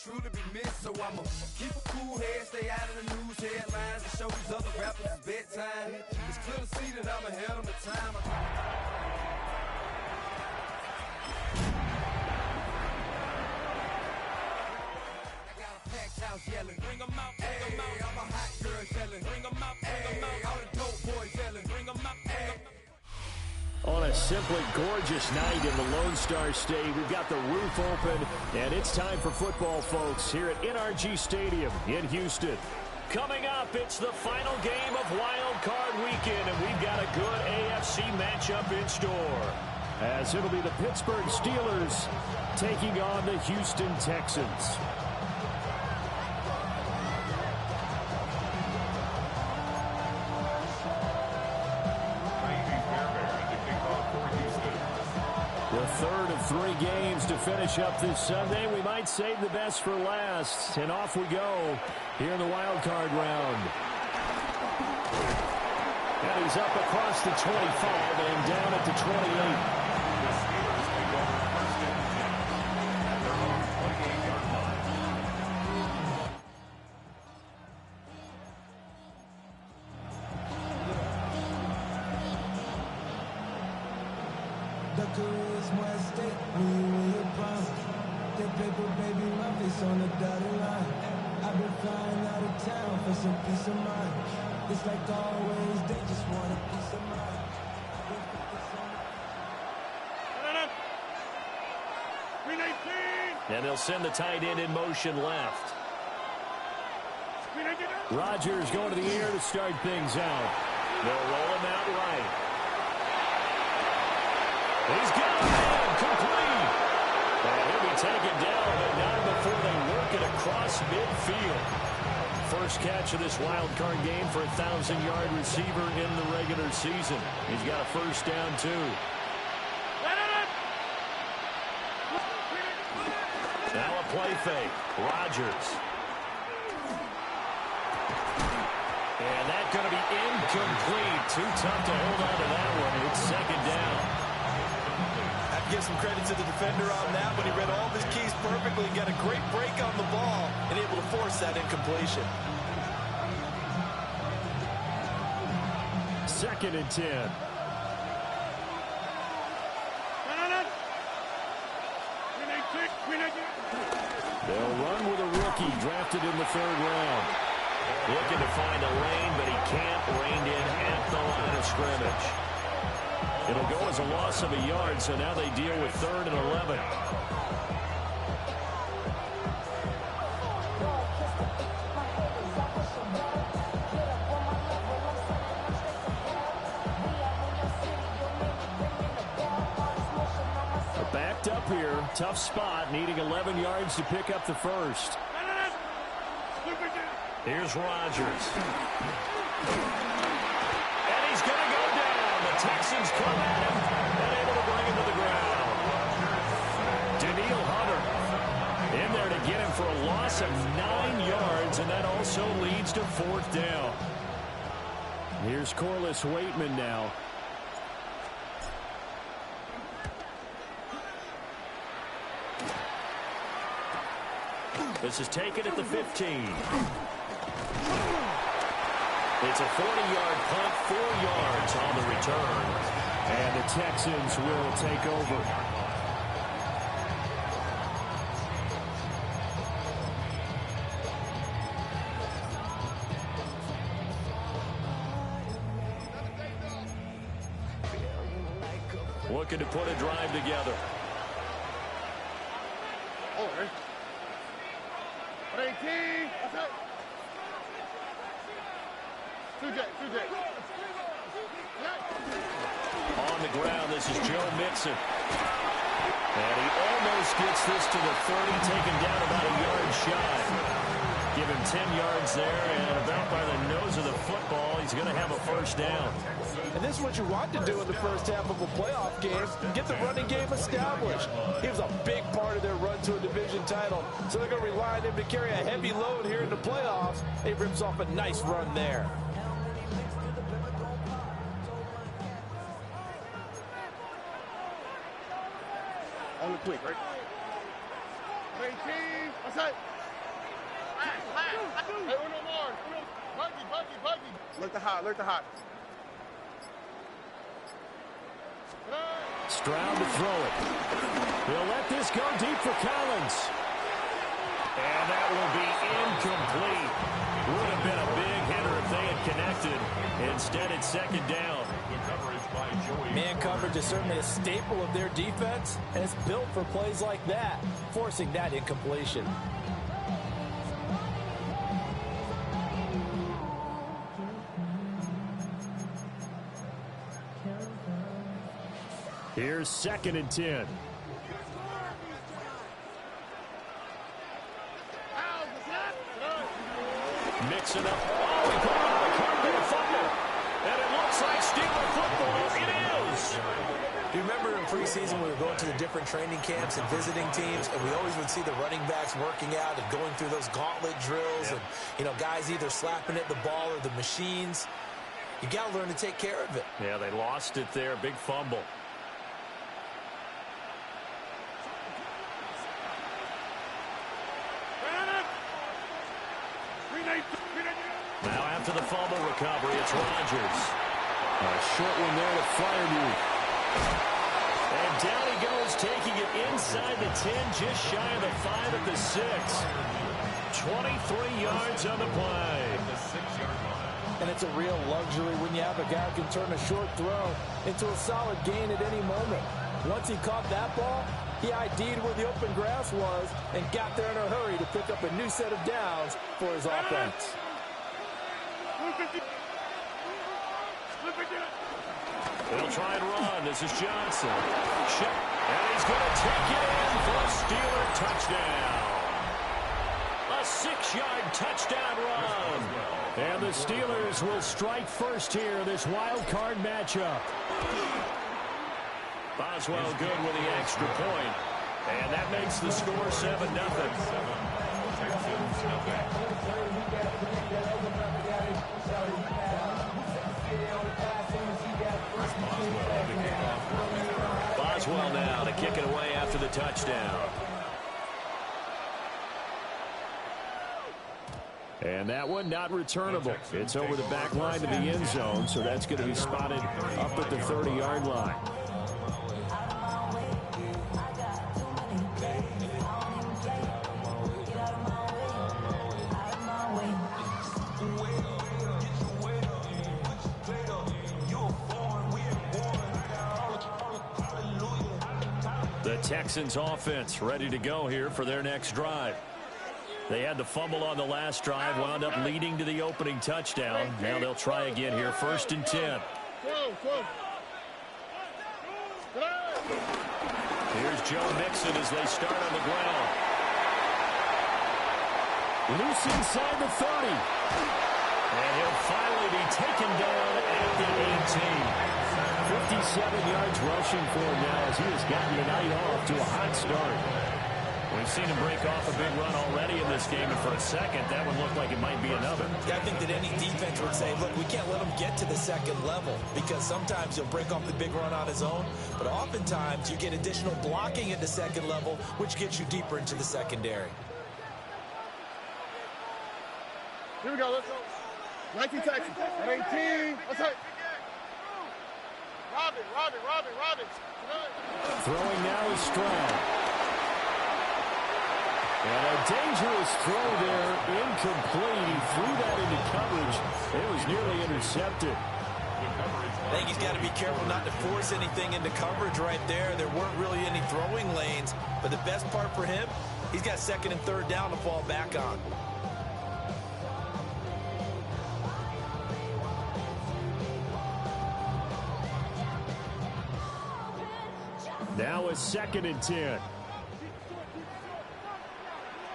truly be missed. So I'ma keep a cool head, stay out of the news headlines, and show these other rappers it's bedtime. It's clear to see that I'm ahead of my time. Yelling, bring 'em out, bring 'em out. I'm a hot girl yelling, bring 'em out, bring 'em out. All the dope boys yelling, bring 'em out, bring 'em out. On a simply gorgeous night in the Lone Star State, we've got the roof open, and it's time for football, folks, here at NRG Stadium in Houston. Coming up, it's the final game of Wild Card Weekend, and we've got a good AFC matchup in store, as it'll be the Pittsburgh Steelers taking on the Houston Texans. The third of 3 games to finish up this Sunday. We might save the best for last. And off we go here in the wild card round. And he's up across the 25 and down at the 28. It's like always, they just want a piece of mind. And they'll send the tight end in motion left. Rodgers going to the air to start things out. They'll roll him out right. He's got it, complete. And he'll be taken down, but not before they work it across midfield. First catch of this wild card game for a 1,000-yard receiver in the regular season. He's got a first down, too. Now a play fake. Rodgers. And that's going to be incomplete. Too tough to hold on to that one. It's second down. I have to give some credit to the defender on that one. He read all of his keys perfectly, got a great break on the ball, and able to force that incompletion. Second and 10. They'll run with a rookie drafted in the 3rd round. Looking to find a lane, but he can't. Reined in at the line of scrimmage. It'll go as a loss of a yard, so now they deal with 3rd and 11. They're backed up here. Tough spot, needing 11 yards to pick up the first. Here's Rodgers. And he's going to go down. The Texans come at him and able to bring him to the ground. Danielle Hunter in there to get him for a loss of 9 yards, and that also leads to 4th down. Here's Corliss Waitman now. This is taken at the 15. It's a 40-yard punt, 4 yards on the return. And the Texans will take over. Looking to put a drive together. On the ground, this is Joe Mixon. And he almost gets this to the 30, taken down about a yard shy. Give him 10 yards there, and about by the nose of the football, he's going to have a first down. And this is what you want to do in the first half of a playoff game, get the running game established. He was a big part of their run to a division title, so they're going to rely on him to carry a heavy load here in the playoffs. He rips off a nice run there. On the quick, right? 18, what's that? Look the hot, look the hot. Stroud to throw it. He'll let this go deep for Collins. And that will be incomplete. Would have been a big hitter if they had connected. Instead, it's second down. Man coverage is certainly a staple of their defense, and it's built for plays like that, forcing that incompletion. Here's 2nd and 10. Mix it up. Oh, he put it on the carpet and fumble. And it looks like Steeler football. It is. You remember in preseason we were going to the different training camps and visiting teams, and we always would see the running backs working out and going through those gauntlet drills, and, you know, guys either slapping at the ball or the machines. You got to learn to take care of it. Yeah, they lost it there. Big fumble. Now after the fumble recovery, it's Rodgers. A short one there to Freiermuth. And down he goes, taking it inside the 10, just shy of the 5 at the 6. 23 yards on the play. And it's a real luxury when you have a guy who can turn a short throw into a solid gain at any moment. Once he caught that ball, he ID'd where the open grass was and got there in a hurry to pick up a new set of downs for his offense. They'll try and run. This is Johnson. And he's going to take it in for a Steeler touchdown. A 6-yard touchdown run. And the Steelers will strike first here in this wild card matchup. Boswell good with the extra point. And that makes the score 7-0. Boswell now to kick it away after the touchdown. And that one not returnable. It's over the back line to the end zone, so that's going to be spotted up at the 30-yard line. The Texans offense ready to go here for their next drive. They had the fumble on the last drive, wound up leading to the opening touchdown. Now they'll try again here, 1st and 10. Here's Joe Mixon as they start on the ground. Loose inside the 30. And he'll finally be taken down at the 18. 57 yards rushing for him now as he has gotten the night off to a hot start. We've seen him break off a big run already in this game, and for a second, that would look like it might be another. Yeah, I think that any defense would say, look, we can't let him get to the second level, because sometimes he'll break off the big run on his own, but oftentimes you get additional blocking at the second level, which gets you deeper into the secondary. Here we go, let's go. 19 Texans, 18, let's hit. Robin. Throwing now is Stroud. And a dangerous throw there, incomplete. He threw that into coverage. It was nearly intercepted. I think he's got to be careful not to force anything into coverage right there. There weren't really any throwing lanes, but the best part for him, he's got 2nd and 3rd down to fall back on. Now it's 2nd and 10.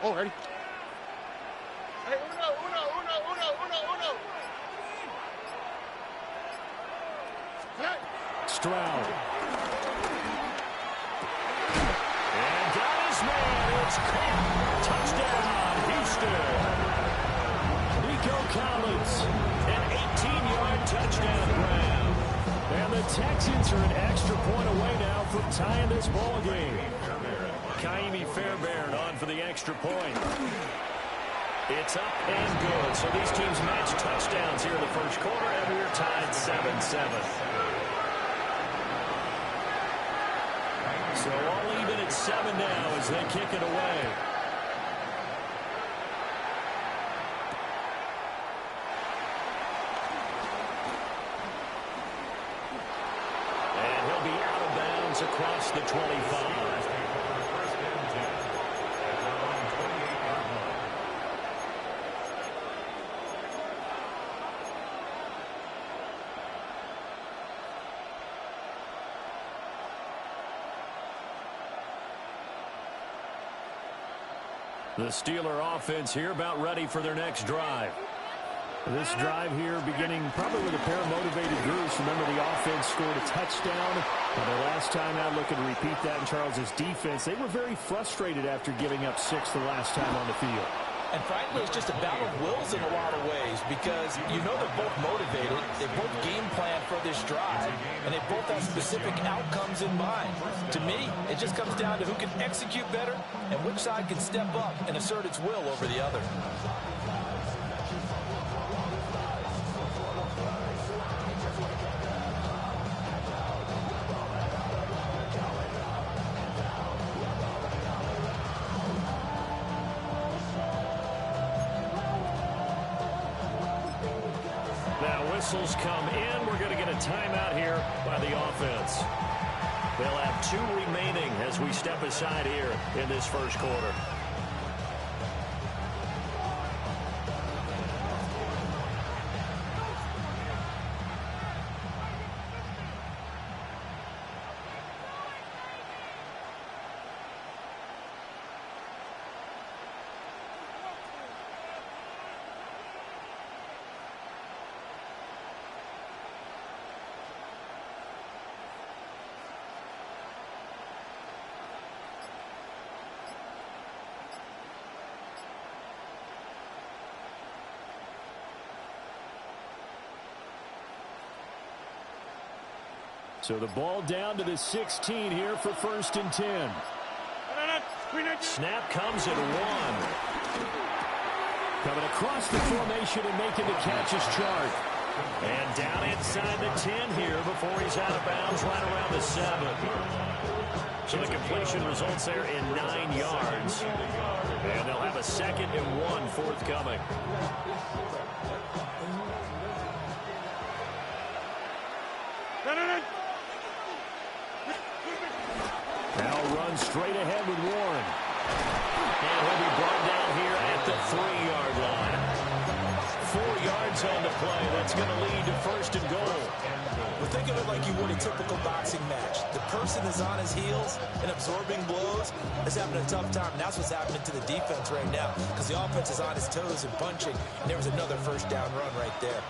Oh, ready? Hey, uno. Hey. Stroud. And down his man. It's caught. Touchdown, Houston. Nico Collins. An 18-yard touchdown grab. And the Texans are an extra point away now from tying this ball game. Kaimi Fairbairn on for the extra point. It's up and good. So these teams match touchdowns here in the first quarter, and we're tied 7-7. So all even at 7 now as they kick it away. And he'll be out of bounds across the 25. The Steeler offense here about ready for their next drive. This drive here beginning probably with a pair of motivated groups. Remember, the offense scored a touchdown. Their last time out, looking to repeat that in Charles's defense. They were very frustrated after giving up 6 the last time on the field. And frankly, it's just a battle of wills in a lot of ways because you know they're both motivated. They both game plan for this drive, and they both have specific outcomes in mind. To me, it just comes down to who can execute better and which side can step up and assert its will over the other. Whistles come in. We're going to get a timeout here by the offense. They'll have 2 remaining as we step aside here in this first quarter. So the ball down to the 16 here for 1st and 10. Snap comes at 1. Coming across the formation and making the catch is Chark. And down inside the 10 here before he's out of bounds right around the 7. So the completion results there in 9 yards. And they'll have a 2nd and 1 forthcoming. Now runs straight ahead with Warren. And he'll be brought down here at the 3-yard line. 4 yards on the play. That's going to lead to 1st and goal. Well, think of it like you would a typical boxing match. The person is on his heels and absorbing blows is having a tough time. And that's what's happening to the defense right now because the offense is on his toes and punching. And there was another 1st down run right there.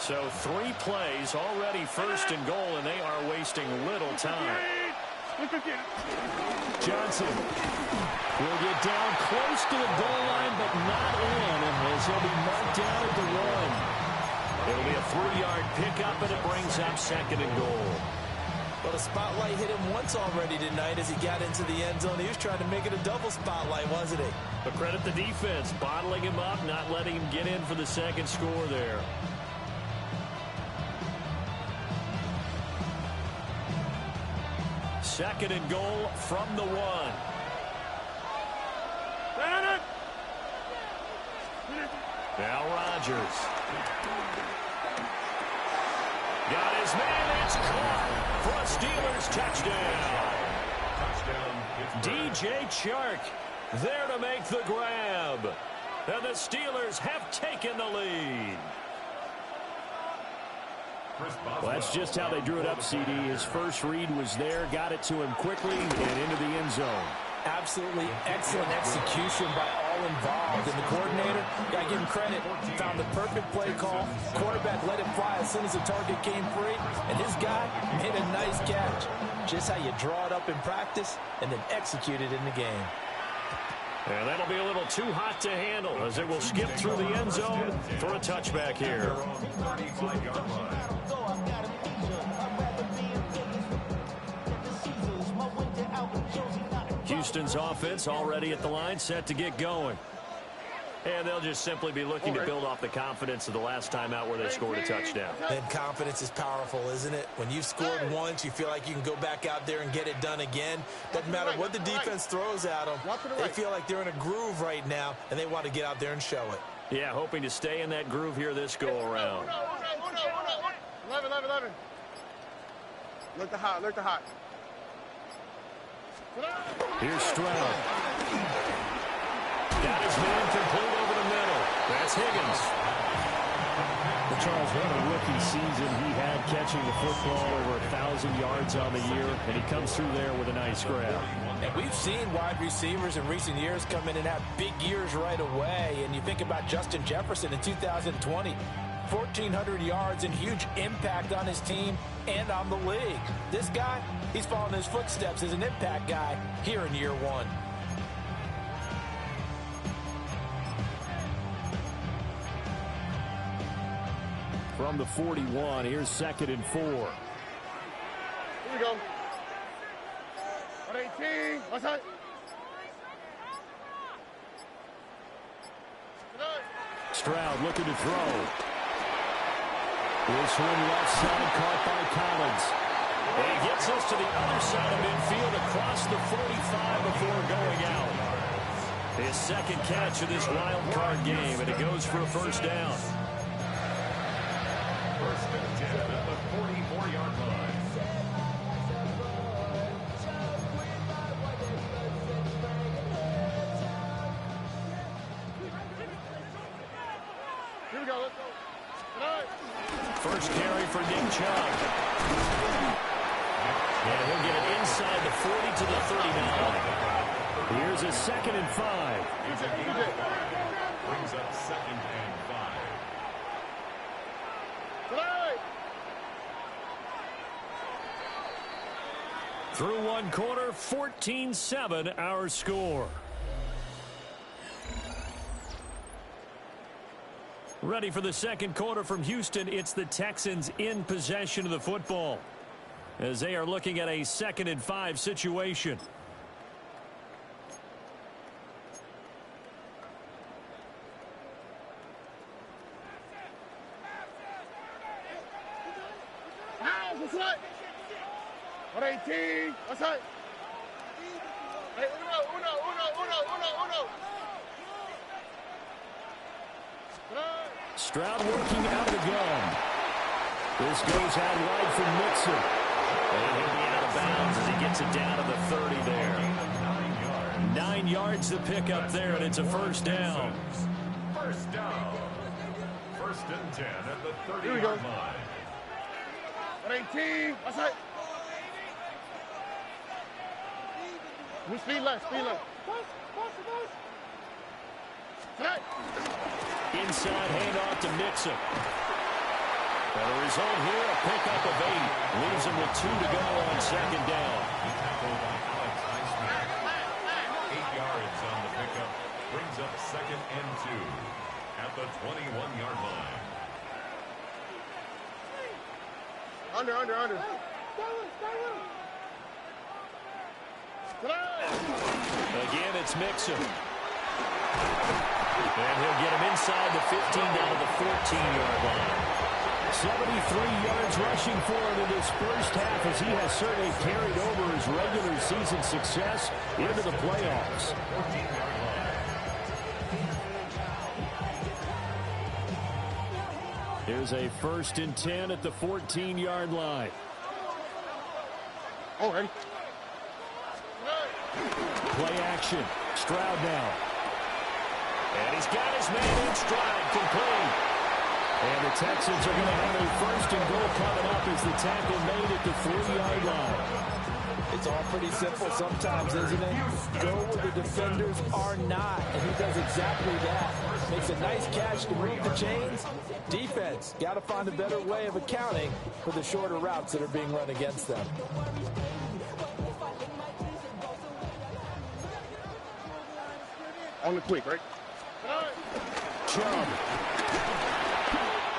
So 3 plays already 1st and goal, and they are wasting little time. Johnson will get down close to the goal line, but not in, as he'll be marked down at the 1. It'll be a 3-yard pickup, and it brings up 2nd and goal. Well, the spotlight hit him once already tonight as he got into the end zone. He was trying to make it a double spotlight, wasn't he? But credit the defense, bottling him up, not letting him get in for the 2nd score there. Second and goal from the 1. Now Rodgers. Got his man. It's caught for a Steelers touchdown. DJ Chark there to make the grab. And the Steelers have taken the lead. Well, that's just how they drew it up, CD. His first read was there, got it to him quickly, and into the end zone. Absolutely excellent execution by all involved. And the coordinator, got to give him credit, found the perfect play call. Quarterback let it fly as soon as the target came free. And this guy made a nice catch. Just how you draw it up in practice and then execute it in the game. And that'll be a little too hot to handle as it will skip through the end zone for a touchback here. Houston's offense already at the line, set to get going. And they'll just simply be looking to build off the confidence of the last time out where they scored a touchdown. And confidence is powerful, isn't it? When you've scored once, you feel like you can go back out there and get it done again. Doesn't matter what the defense throws at them. They feel like they're in a groove right now, and they want to get out there and show it. Yeah, hoping to stay in that groove here this go-around. 11. Look the hot, Here's Stroud. Got his man complete over the middle. That's Higgins. Well, Charles, what a rookie season he had, catching the football over 1,000 yards on the year, and he comes through there with a nice grab. And we've seen wide receivers in recent years come in and have big years right away. And you think about Justin Jefferson in 2020, 1,400 yards and huge impact on his team and on the league. This guy, he's following his footsteps as an impact guy here in year one. From the 41, here's 2nd and 4. Here we go. 18. What's that? Stroud looking to throw. This one left side, caught by Collins. And he gets us to the other side of midfield across the 45 before going out. His second catch of this wild card game, and it goes for a first down. First and 10 at the 44-yard line. Here we go, let's go. First carry for Nick Chubb. And he'll get it inside the 40 to the 39. Here's a 2nd and 5. Brings up 2nd and 5. Through one quarter, 14-7 our score. Ready for the second quarter from Houston. It's the Texans in possession of the football as they are looking at a 2nd and 5 situation. What's that? 118. What's that? Hey, uno. Stroud working out of the gun. This goes out wide for Mixon. And he'll be out of bounds as he gets it down to the 30 there. 9 yards to pick up there, and it's a first down. First down. First and 10 at the 30-yard line. 118. What's that? Speed left. Inside handoff to Mixon. And the result here, a pickup of 8. Leaves him with 2 to go on second down. 8 yards on the pickup. Brings up 2nd and 2 at the 21-yard line. Under. Again, it's Mixon. And he'll get him inside the 15 down to the 14-yard line. 73 yards rushing for him in this first half as he has certainly carried over his regular season success into the playoffs. 14-yard line. Here's a 1st and 10 at the 14-yard line. Oh, ready. Play action. Stroud now. And he's got his man in stride, complete. And the Texans are going to have a 1st and goal coming up as the tackle made at the 3-yard line. It's all pretty simple sometimes, isn't it? Go where the defenders are not, and he does exactly that. Makes a nice catch to move the chains. Defense, got to find a better way of accounting for the shorter routes that are being run against them. On the quick, right? Chubb.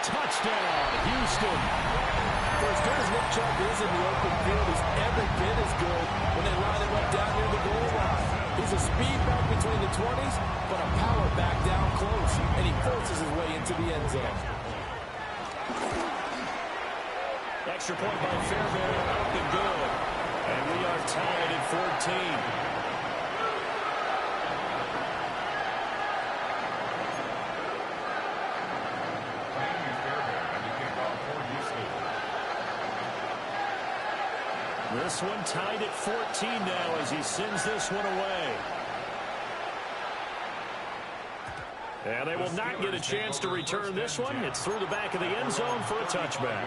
Touchdown, Houston. For as good as Nick Chubb is in the open field, he's every bit as good when they line him up down near the goal line. He's a speed back between the 20s, but a power back down close, and he forces his way into the end zone. Extra point by Fairbairn, up and good. And we are tied at 14. This one tied at 14 now as he sends this one away. And they will not get a chance to return this one. It's through the back of the end zone for a touchback.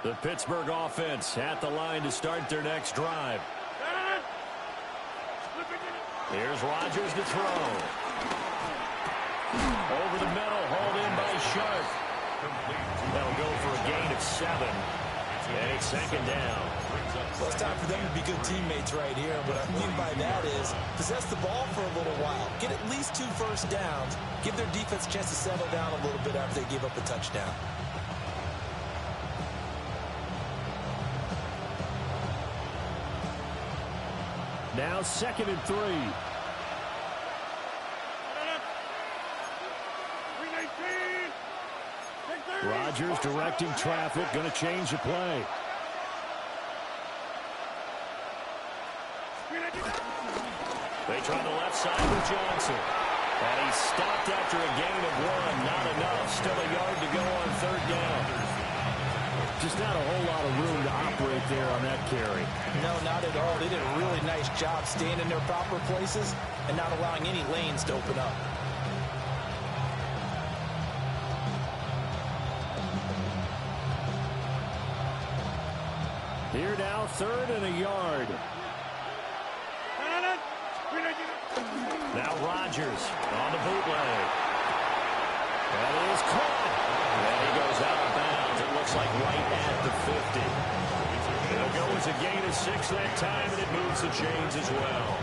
The Pittsburgh offense at the line to start their next drive. Here's Rodgers to throw. Over the middle, hauled in by Sharp. That'll go for a gain of 7. And it's second down. Well, it's time for them to be good teammates right here. And what I mean by that is possess the ball for a little while. Get at least 2 first downs. Give their defense a chance to settle down a little bit after they give up a touchdown. Now 2nd and 3. Rodgers directing traffic, going to change the play. They try the left side with Johnson. And he's stopped after a gain of 1. Not enough. Still a yard to go on 3rd down. Just not a whole lot of room to operate there on that carry. No, not at all. They did a really nice job staying in their proper places and not allowing any lanes to open up. Here now, 3rd and a yard. Now Rodgers on the bootleg. That is caught. And he goes out of bounds. It looks like right at the 50. It'll go as a gain of 6 that time, and it moves the chains as well.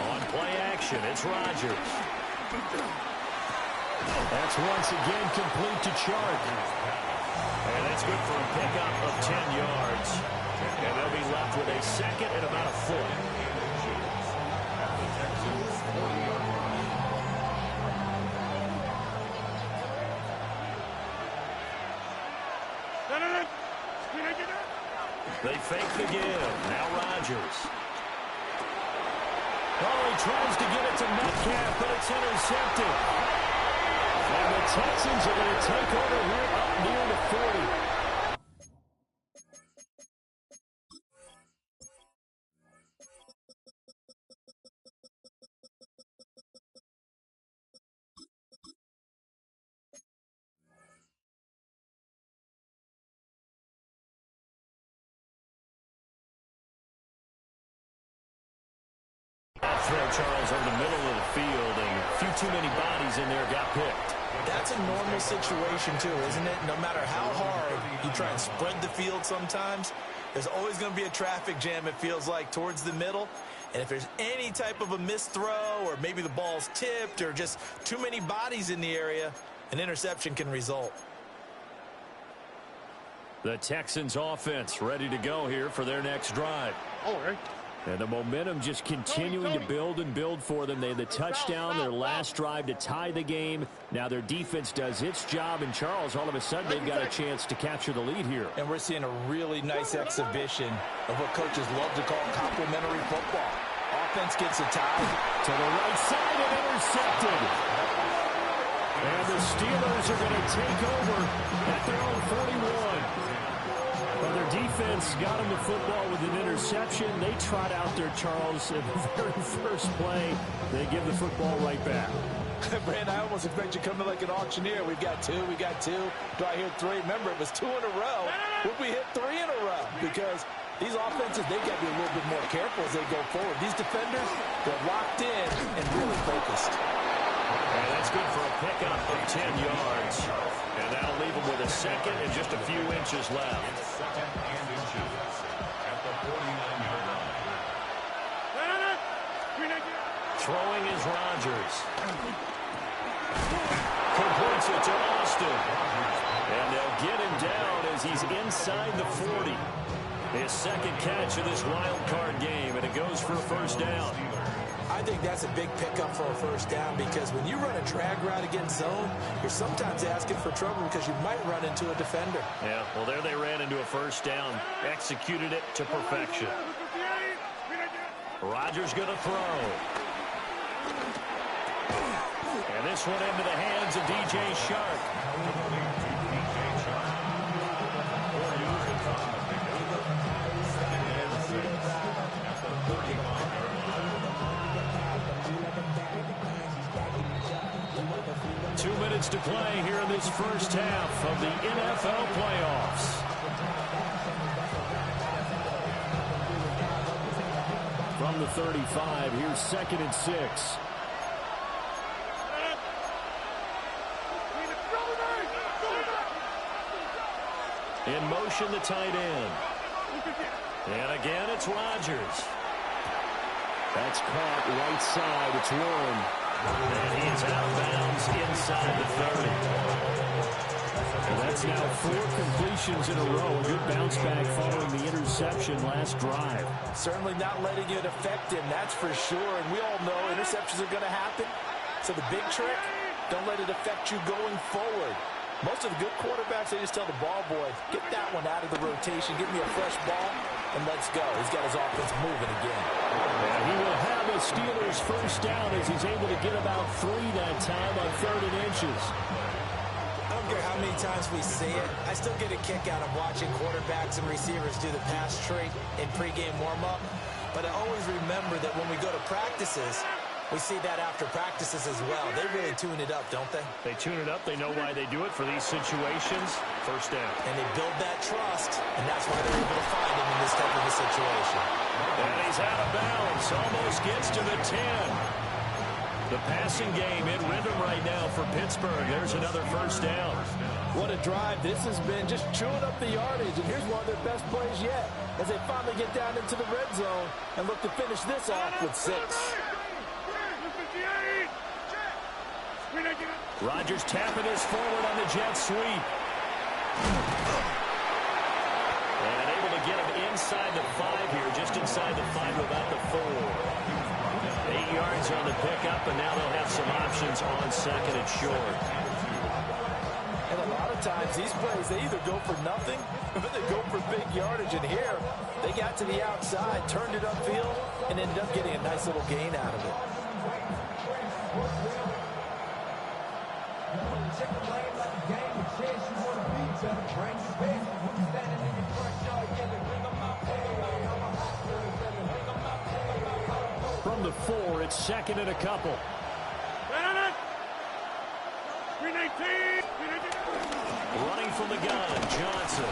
On play action, it's Rodgers. That's once again complete to Chark. And that's good for a pickup of 10 yards. And they'll be left with a 2nd and about a foot. They fake the give. Now Rodgers. Oh, he tries to get it to Metcalf, but it's intercepted. And the Texans are going to take over here up near the 40. Throw, Charles, over the middle of the field, and a few too many bodies in there got picked. That's a normal situation, too, isn't it? No matter how hard you try and spread the field sometimes, there's always going to be a traffic jam, it feels like, towards the middle. And if there's any type of a missed throw, or maybe the ball's tipped, or just too many bodies in the area, an interception can result. The Texans offense ready to go here for their next drive. All right. And the momentum just continuing to build and build for them. They had the touchdown, their last drive to tie the game. Now their defense does its job, and Charles, all of a sudden, they've got a chance to capture the lead here. And we're seeing a really nice exhibition of what coaches love to call complementary football. Offense gets a tie. To the right side and intercepted. And the Steelers are going to take over at their own 41. Well, their defense got them the football with an interception. They trot out there, Charles, in the very first play. They give the football right back. Brand, I almost expect you to come in like an auctioneer. We've got 2, we got 2. Do I hear 3? Remember, it was 2 in a row. Would we hit 3 in a row? Because these offenses, they've got to be a little bit more careful as they go forward. These defenders, they're locked in and really focused. And that's good for a pickup of 10 yards. And that'll leave him with a second and just a few inches left. Second and inches at the 49-yard line. Throwing is Rodgers. Completes it to Austin. And they'll get him down as he's inside the 40. His second catch of this wild card game, and it goes for a first down. I think that's a big pickup for a first down because when you run a drag route against zone, you're sometimes asking for trouble because you might run into a defender. Yeah, well, there they ran into a first down. Executed it to perfection. Rodgers going to throw. And this one into the hands of DJ Shark. 2 minutes to play here in this first half of the NFL playoffs. From the 35, here's 2nd and 6. In motion, the tight end. And again, it's Rodgers. That's caught right side. It's Warren. And he's out of bounds inside the 30. And that's now 4 completions in a row. A good bounce back following the interception last drive. Certainly not letting it affect him, that's for sure. And we all know interceptions are going to happen. So the big trick, don't let it affect you going forward. Most of the good quarterbacks, they just tell the ball boy, get that one out of the rotation, give me a fresh ball, and let's go. He's got his offense moving again. And he will have a Steelers first down as he's able to get about 3 that time on 3rd and inches. I don't care how many times we see it. I still get a kick out of watching quarterbacks and receivers do the pass trait in pregame warm-up. But I always remember that when we go to practices, we see that after practices as well. They really tune it up, don't they? They tune it up. They know why they do it for these situations. First down. And they build that trust, and that's why they're able to find him in this type of a situation. And he's out of bounds. Almost gets to the 10. The passing game in rhythm right now for Pittsburgh. There's another first down. What a drive this has been, just chewing up the yardage. And here's one of their best plays yet as they finally get down into the red zone and look to finish this off with 6. Rodgers tapping us forward on the jet sweep. And able to get him inside the 5 here, just inside the 5 to about the 4. 8 yards on the pickup, and now they'll have some options on 2nd and short. And a lot of times these plays, they either go for nothing or they go for big yardage. And here, they got to the outside, turned it upfield, and ended up getting a nice little gain out of it. From the 4, it's 2nd and a couple. Running from the gun, Johnson.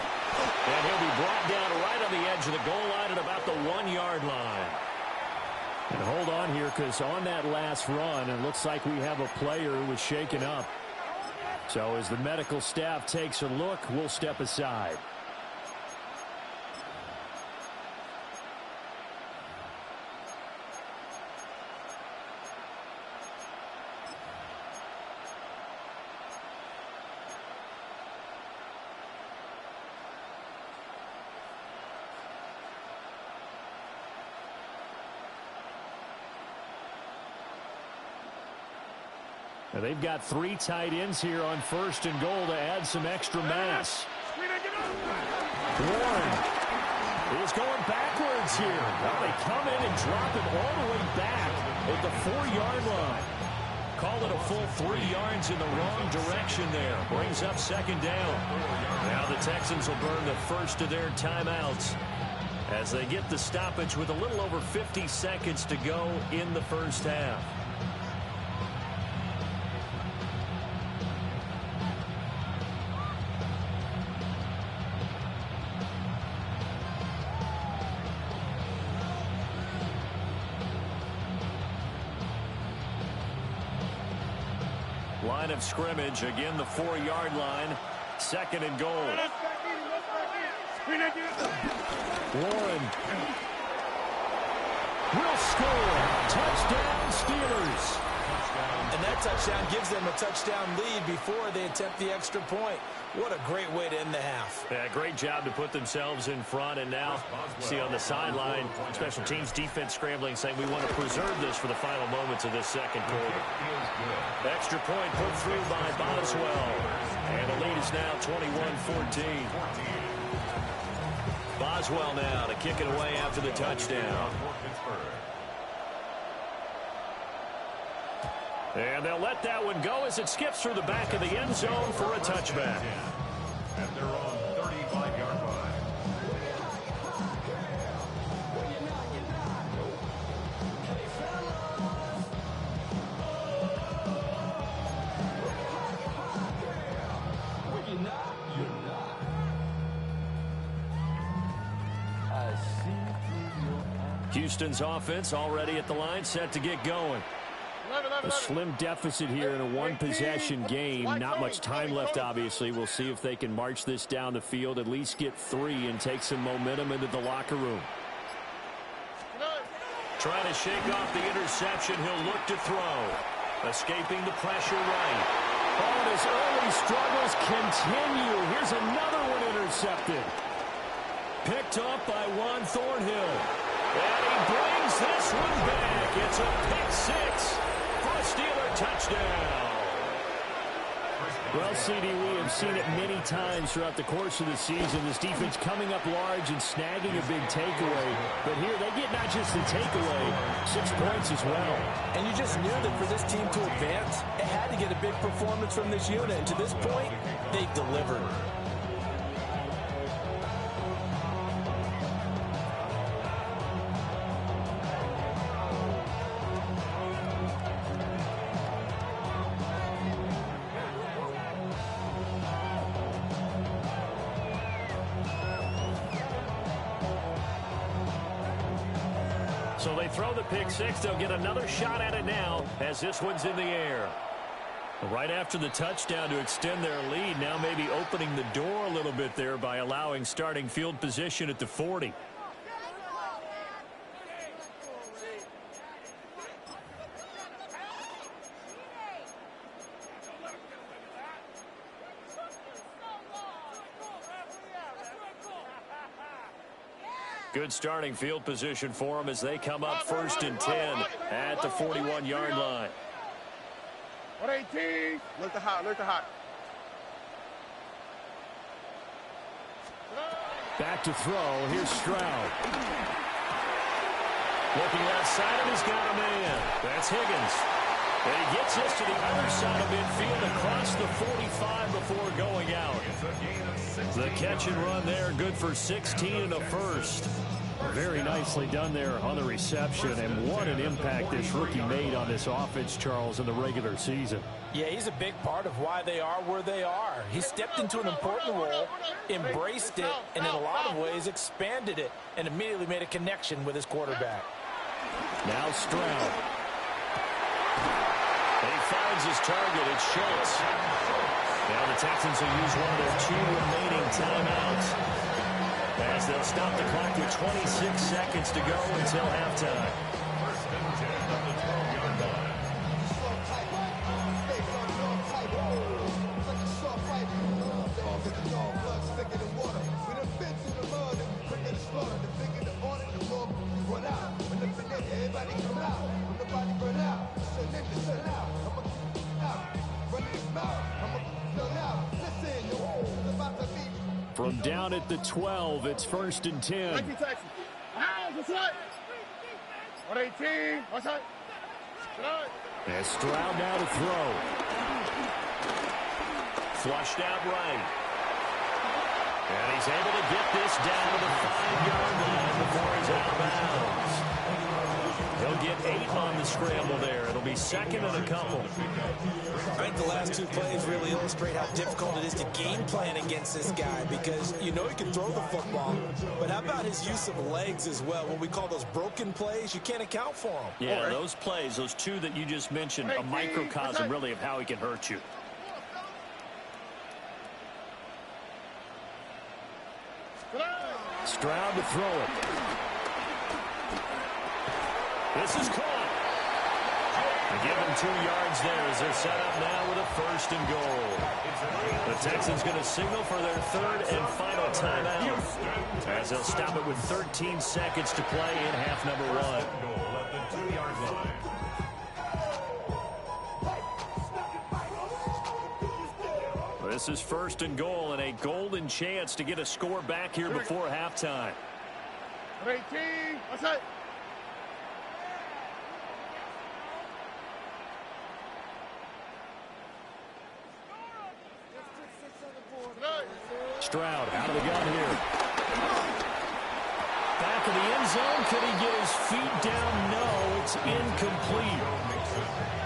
And he'll be brought down right on the edge of the goal line at about the 1-yard line. And hold on here, because on that last run, it looks like we have a player who was shaken up. So as the medical staff takes a look, we'll step aside. Now they've got 3 tight ends here on 1st and goal to add some extra mass. Warren is going backwards here. Now they come in and drop him all the way back at the 4-yard line. Call it a full 3 yards in the wrong direction there. Brings up 2nd down. Now the Texans will burn the first of their timeouts as they get the stoppage with a little over 50 seconds to go in the first half. Line of scrimmage, again the 4-yard line. 2nd and goal. Warren will score. Touchdown, Steelers. And that touchdown gives them a touchdown lead before they attempt the extra point. What a great way to end the half. Yeah, great job to put themselves in front. And now, see on the sideline, special teams defense scrambling, saying we want to preserve this for the final moments of this second quarter. Extra point put through by Boswell. And the lead is now 21-14. Boswell now to kick it away after the touchdown. And they'll let that one go as it skips through the back of the end zone for a touchback. And they're on 35-yard line. Houston's offense already at the line, set to get going. A slim deficit here in a one-possession game. Not much time left, obviously. We'll see if they can march this down the field, at least get 3 and take some momentum into the locker room. Trying to shake off the interception. He'll look to throw. Escaping the pressure right. Oh, and his early struggles continue. Here's another one intercepted. Picked up by Juan Thornhill. And he brings this one back. It's a pick 6 for a Steeler touchdown. Well, CD, we have seen it many times throughout the course of the season. This defense coming up large and snagging a big takeaway. But here they get not just the takeaway, 6 points as well. And you just knew that for this team to advance, it had to get a big performance from this unit. And to this point, they've delivered. So they throw the pick 6. They'll get another shot at it now as this one's in the air. Right after the touchdown to extend their lead, now maybe opening the door a little bit there by allowing starting field position at the 40. Good starting field position for them as they come up 1st and 10 at the 41-yard line. 118. Look to hot, look to hot. Back to throw. Here's Stroud. Looking outside of, he's got a man. That's Higgins. And he gets this to the other side of midfield across the 45 before going out. The catch and run there, good for 16 and a first. Very nicely done there on the reception, and what an impact this rookie made on this offense, Charles, in the regular season. Yeah, he's a big part of why they are where they are. He stepped into an important role, embraced it, and in a lot of ways expanded it, and immediately made a connection with his quarterback. Now Stroud. And he finds his target. It's Schultz. Now the Texans will use one of their 2 remaining timeouts as they'll stop the clock with 26 seconds to go until halftime. From down at the 12, it's 1st and 10. 118. What's that? And Stroud now to throw. Flushed out right. And he's able to get this down to the 5-yard line before he's out of bounds. He'll get 8 on the scramble there. It'll be second and a couple. I think the last 2 plays really illustrate how difficult it is to game plan against this guy, because you know he can throw the football, but how about his use of legs as well? What we call those broken plays, you can't account for them. Yeah, those plays, those 2 that you just mentioned, a microcosm really of how he can hurt you. Stroud to throw it. This is caught. They give him 2 yards there as they're set up now with a 1st and goal. The Texans going to signal for their 3rd and final timeout, as they'll stop it with 13 seconds to play in half number 1. Goal at the 2-yard line. This is 1st and goal and a golden chance to get a score back here before halftime. 18, that's it. Stroud out of the gun here. Back of the end zone. Could he get his feet down? No, it's incomplete.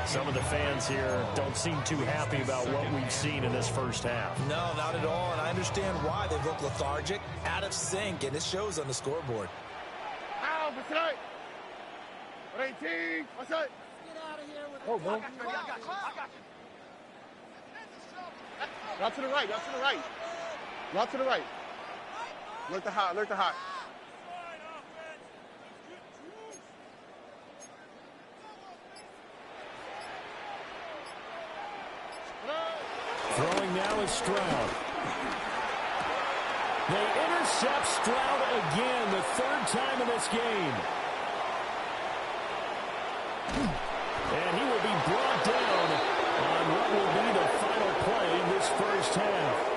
Some of the fans here don't seem too happy about what we've seen in this first half. No, not at all, and I understand why. They look lethargic, out of sync, and it shows on the scoreboard. Ow, what's it? 18, what's it? Get out of here with oh, no. I got you. Route to the right, route to the right. Route to the right. Look to hot, look to hot. Throwing now is Stroud. They intercept Stroud again, the 3rd time in this game. And he will be brought down on what will be the final play in this first half.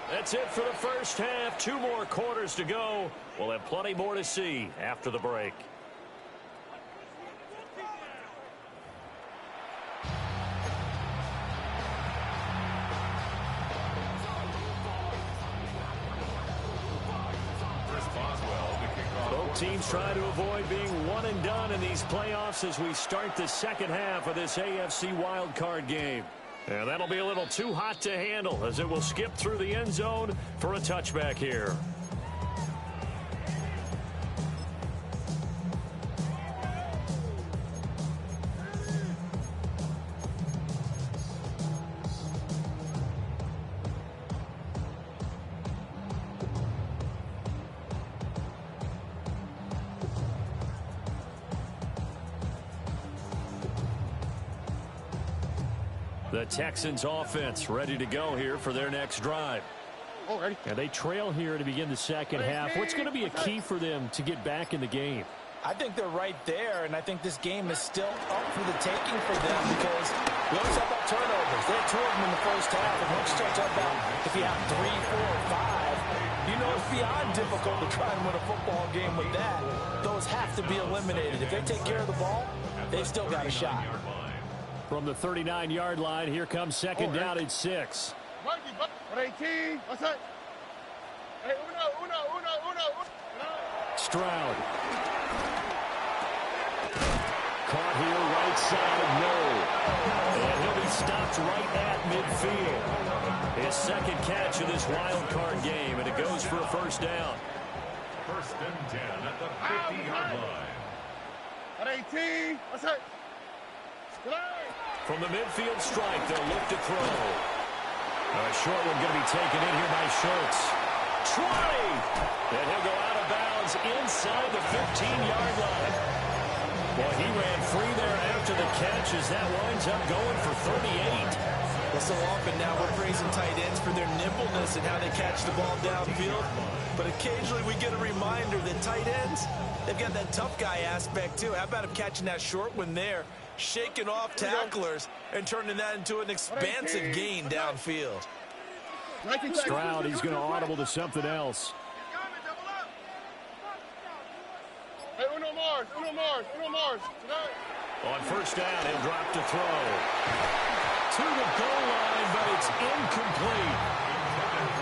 That's it for the first half. 2 more quarters to go. We'll have plenty more to see after the break. Both teams try to avoid being one and done in these playoffs as we start the second half of this AFC wildcard game. And that'll be a little too hot to handle as it will skip through the end zone for a touchback here. The Texans offense ready to go here for their next drive. Already. And they trail here to begin the second half. What's going to be a key for them to get back in the game? I think they're right there, and I think this game is still up for the taking for them because we always talk about turnovers. They had 2 of them in the first half, and once you start talking about if you have 3, 4, 5, you know it's beyond difficult to try and win a football game with that. Those have to be eliminated. If they take care of the ball, they've still got a shot. From the 39-yard line, here comes second down at 6. 18, what's that? Hey, uno. Stroud. Caught here, right side, no. And he'll be stopped right at midfield. His second catch of this wild card game, and it goes for a 1st down. 1st and 10 at the 50-yard line. At 18, what's that? From the midfield strike, they'll look to throw. A short one going to be taken in here by Schultz. 20! And he'll go out of bounds inside the 15-yard line. Well, he ran free there after the catch as that winds up going for 38. Well, so often now we're praising tight ends for their nimbleness and how they catch the ball downfield. But occasionally we get a reminder that tight ends, they've got that tough guy aspect too. How about him catching that short one there, shaking off tacklers, and turning that into an expansive gain downfield. Stroud, he's going to audible to something else. Hey, uno Mars. On 1st down, he'll drop to throw. To the goal line, but it's incomplete.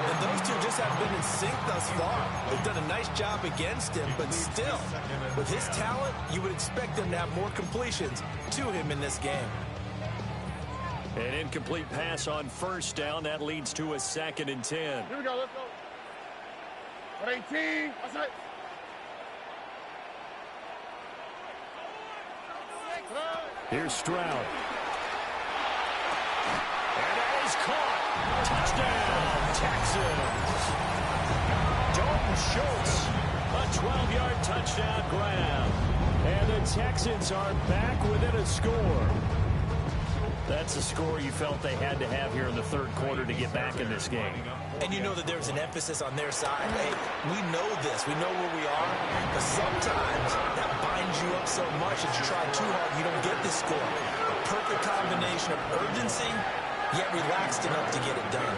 And those two just have been in sync thus far. They've done a nice job against him, but still, with his talent, you would expect him to have more completions to him in this game. An incomplete pass on first down. That leads to a 2nd and 10. Here we go, let's go. 18, that's it. Here's Stroud. And that is caught. Touchdown, Texans. Dalton Schultz, a 12-yard touchdown grab. And the Texans are back within a score. That's a score you felt they had to have here in the third quarter to get back in this game. And you know that there's an emphasis on their side. Hey, we know this. We know where we are. But sometimes that binds you up so much that you try too hard, you don't get this score. A perfect combination of urgency, yet relaxed enough to get it done.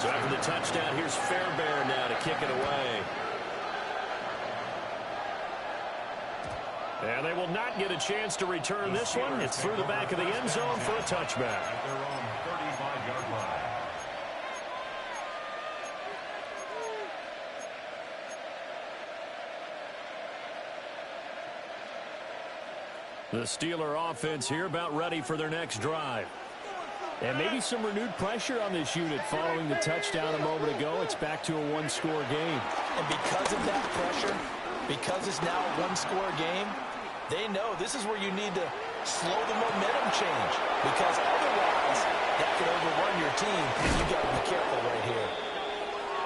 So after the touchdown, here's Fairbairn now to kick it away. And they will not get a chance to return this one. It's through the back of the end zone for a touchback. They're on 35-yard line. The Steeler offense here about ready for their next drive. And maybe some renewed pressure on this unit following the touchdown a moment ago. It's back to a one-score game. And because of that pressure, because it's now a one-score game, they know this is where you need to slow the momentum change, because otherwise that could overrun your team. You got to be careful right here.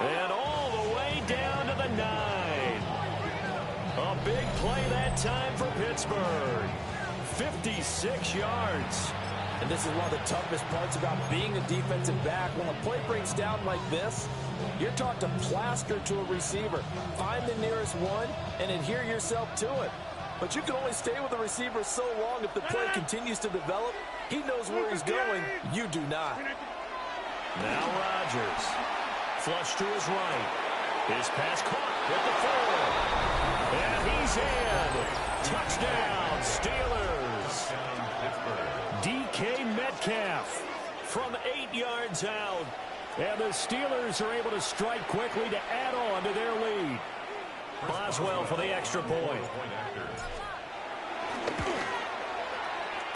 And all the way down to the 9. A big play that time for Pittsburgh. 56 yards. And this is one of the toughest parts about being a defensive back. When a play breaks down like this, you're taught to plaster to a receiver. Find the nearest one and adhere yourself to it. But you can only stay with the receiver so long if the play continues to develop. He knows where he's going. You do not. Now Rodgers. Flush to his right. His pass caught with the 4. And he's in. Touchdown, Steelers. DK Metcalf from 8 yards out. And the Steelers are able to strike quickly to add on to their lead. Boswell for the extra point.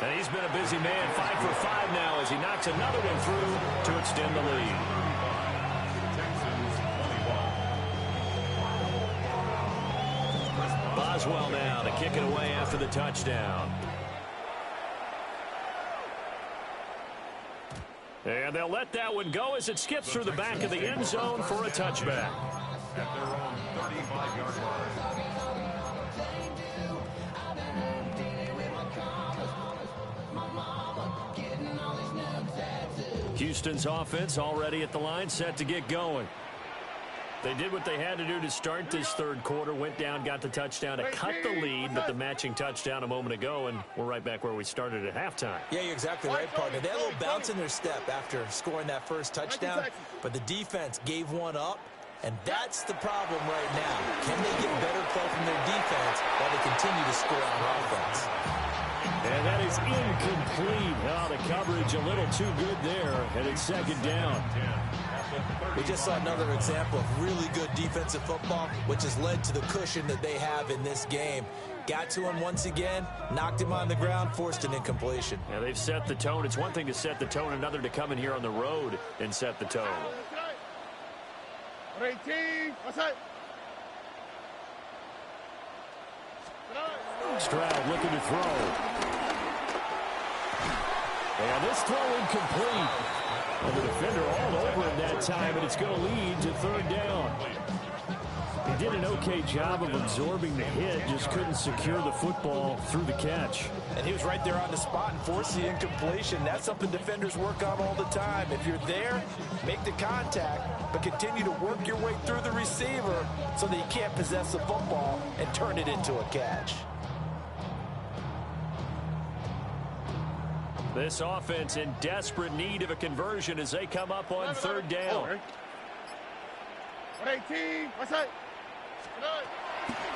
And he's been a busy man, 5 for 5 now as he knocks another one through to extend the lead. Boswell now to kick it away after the touchdown. And they'll let that one go as it skips through the back of the end zone for a touchback. At their own 35-yard line. Houston's offense already at the line, set to get going. They did what they had to do to start this third quarter, went down, got the touchdown to cut the lead, but the matching touchdown a moment ago, and we're right back where we started at halftime. Yeah, you're exactly right, partner. They had a little bounce in their step after scoring that first touchdown, but the defense gave one up, and that's the problem right now. Can they get better play from their defense while they continue to score on offense? And that is incomplete. Oh, the coverage a little too good there, and it's second down. We just saw another example of really good defensive football, which has led to the cushion that they have in this game. Got to him once again, knocked him on the ground, forced an incompletion. Now they've set the tone. It's one thing to set the tone, another to come in here on the road and set the tone. 18, what's that? Stroud looking to throw. And this throw incomplete. And the defender all over him that time, and it's going to lead to third down. He did an okay job of absorbing the hit, just couldn't secure the football through the catch. And he was right there on the spot and forced the incompletion. That's something defenders work on all the time. If you're there, make the contact, but continue to work your way through the receiver so that you can't possess the football and turn it into a catch. This offense in desperate need of a conversion as they come up on third down. 18, what's that?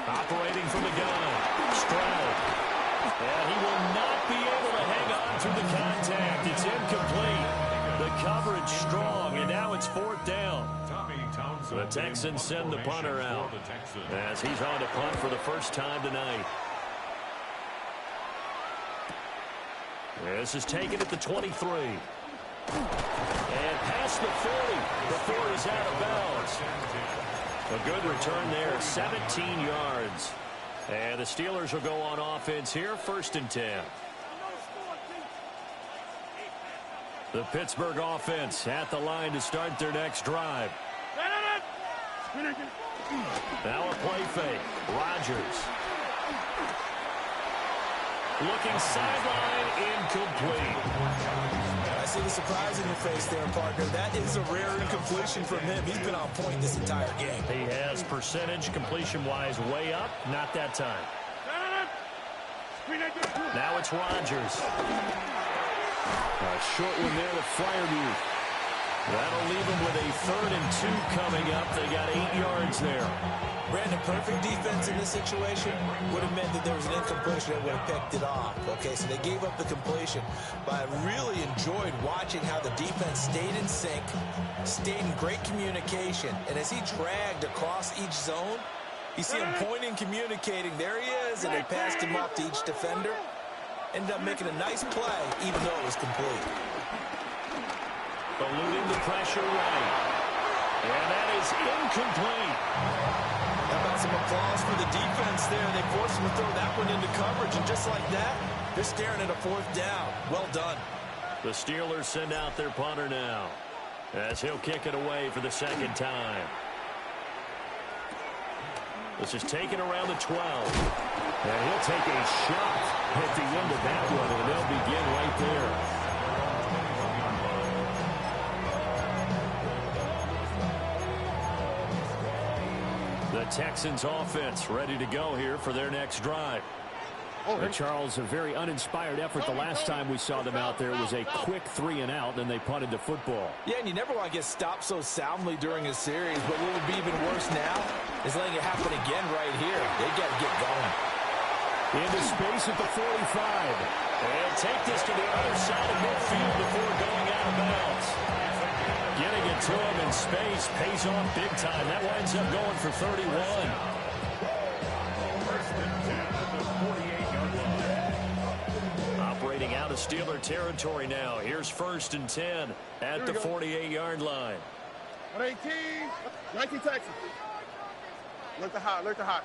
Operating from the gun, Stroud. And he will not be able to hang on through the contact. It's incomplete. The coverage strong, and now it's 4th down. The Texans send the punter out as he's on to punt for the first time tonight. This is taken at the 23. And past the 40 before he's out of bounds. A good return there, 17 yards. And the Steelers will go on offense here, 1st and 10. The Pittsburgh offense at the line to start their next drive. Now a play fake. Rodgers. Looking sideline, incomplete. I see the surprise in your face there, partner. That is a rare incompletion from him. He's been on point this entire game. He has percentage completion-wise way up. Not that time. Now it's Rodgers. A short one there to Freiermuth. That'll leave them with a 3rd and 2 coming up. They got 8 yards there. Brandon, perfect defense in this situation would have meant that there was an incompletion that would have picked it off. Okay, so they gave up the completion. But I really enjoyed watching how the defense stayed in sync, stayed in great communication. And as he dragged across each zone, you see him pointing, communicating. There he is, and they passed him off to each defender. Ended up making a nice play, even though it was complete. Eluding the pressure right. And that is incomplete. How about some applause for the defense there? They forced him to throw that one into coverage, and just like that, they're staring at a 4th down. Well done. The Steelers send out their punter now as he'll kick it away for the 2nd time. This is taken around the 12. And he'll take a shot at the end of that one, and they'll begin right there. The Texans offense ready to go here for their next drive. Charles, a very uninspired effort the last time we saw them out there. It was a quick 3 and out, and they punted the football. Yeah, and you never want to get stopped so soundly during a series, but what would be even worse now is letting it happen again right here. They got to get going. Into space at the 45. And take this to the other side of midfield before going out of bounds. Getting it to him in space pays off big time. That winds up going for 31. Operating out of Steeler territory now. Here's 1st and 10 at the 48-yard line. 118, 19 Texas. Look to hot, look to hot.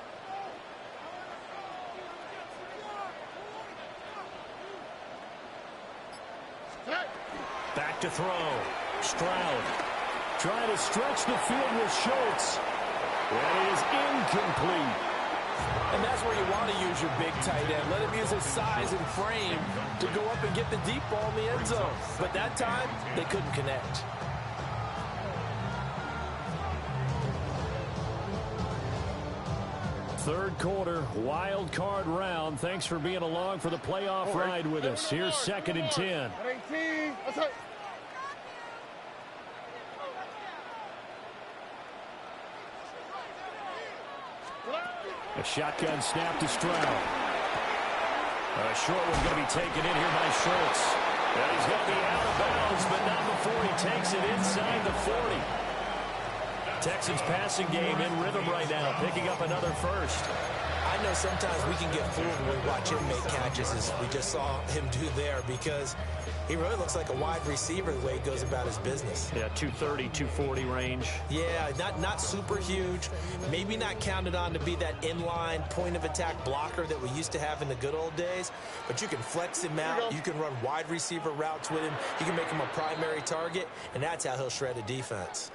Back to throw. Stroud trying to stretch the field with Schultz. That is incomplete. And that's where you want to use your big tight end. Let him use his size and frame to go up and get the deep ball in the end zone. But that time, they couldn't connect. Third quarter, wild card round. Thanks for being along for the playoff ride with us. Here's 2nd and 10. 18, let's go. A shotgun snap to Stroud. A short one going to be taken in here by Schultz. And he's going to be out of bounds, but not before he takes it inside the 40. Texans passing game in rhythm right now, picking up another first. I know sometimes we can get fooled when we watch him make catches, as we just saw him do there, because he really looks like a wide receiver the way he goes about his business. Yeah, 230, 240 range. Yeah, not super huge. Maybe not counted on to be that inline point of attack blocker that we used to have in the good old days. But you can flex him out. You can run wide receiver routes with him. You can make him a primary target, and that's how he'll shred a defense.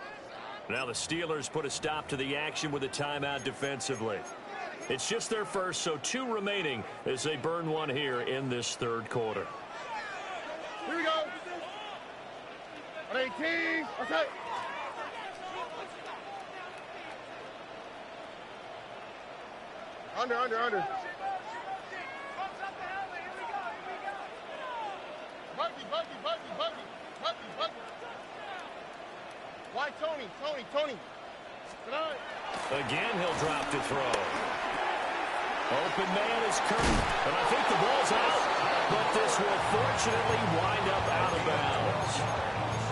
Now the Steelers put a stop to the action with a timeout defensively. It's just their first, so 2 remaining as they burn one here in this third quarter. Here we go. 118, okay. Under. Buggy. Why, Tony? Again, he'll drop to throw. Open man is Kirk, and I think the ball's out, but this will fortunately wind up out of bounds.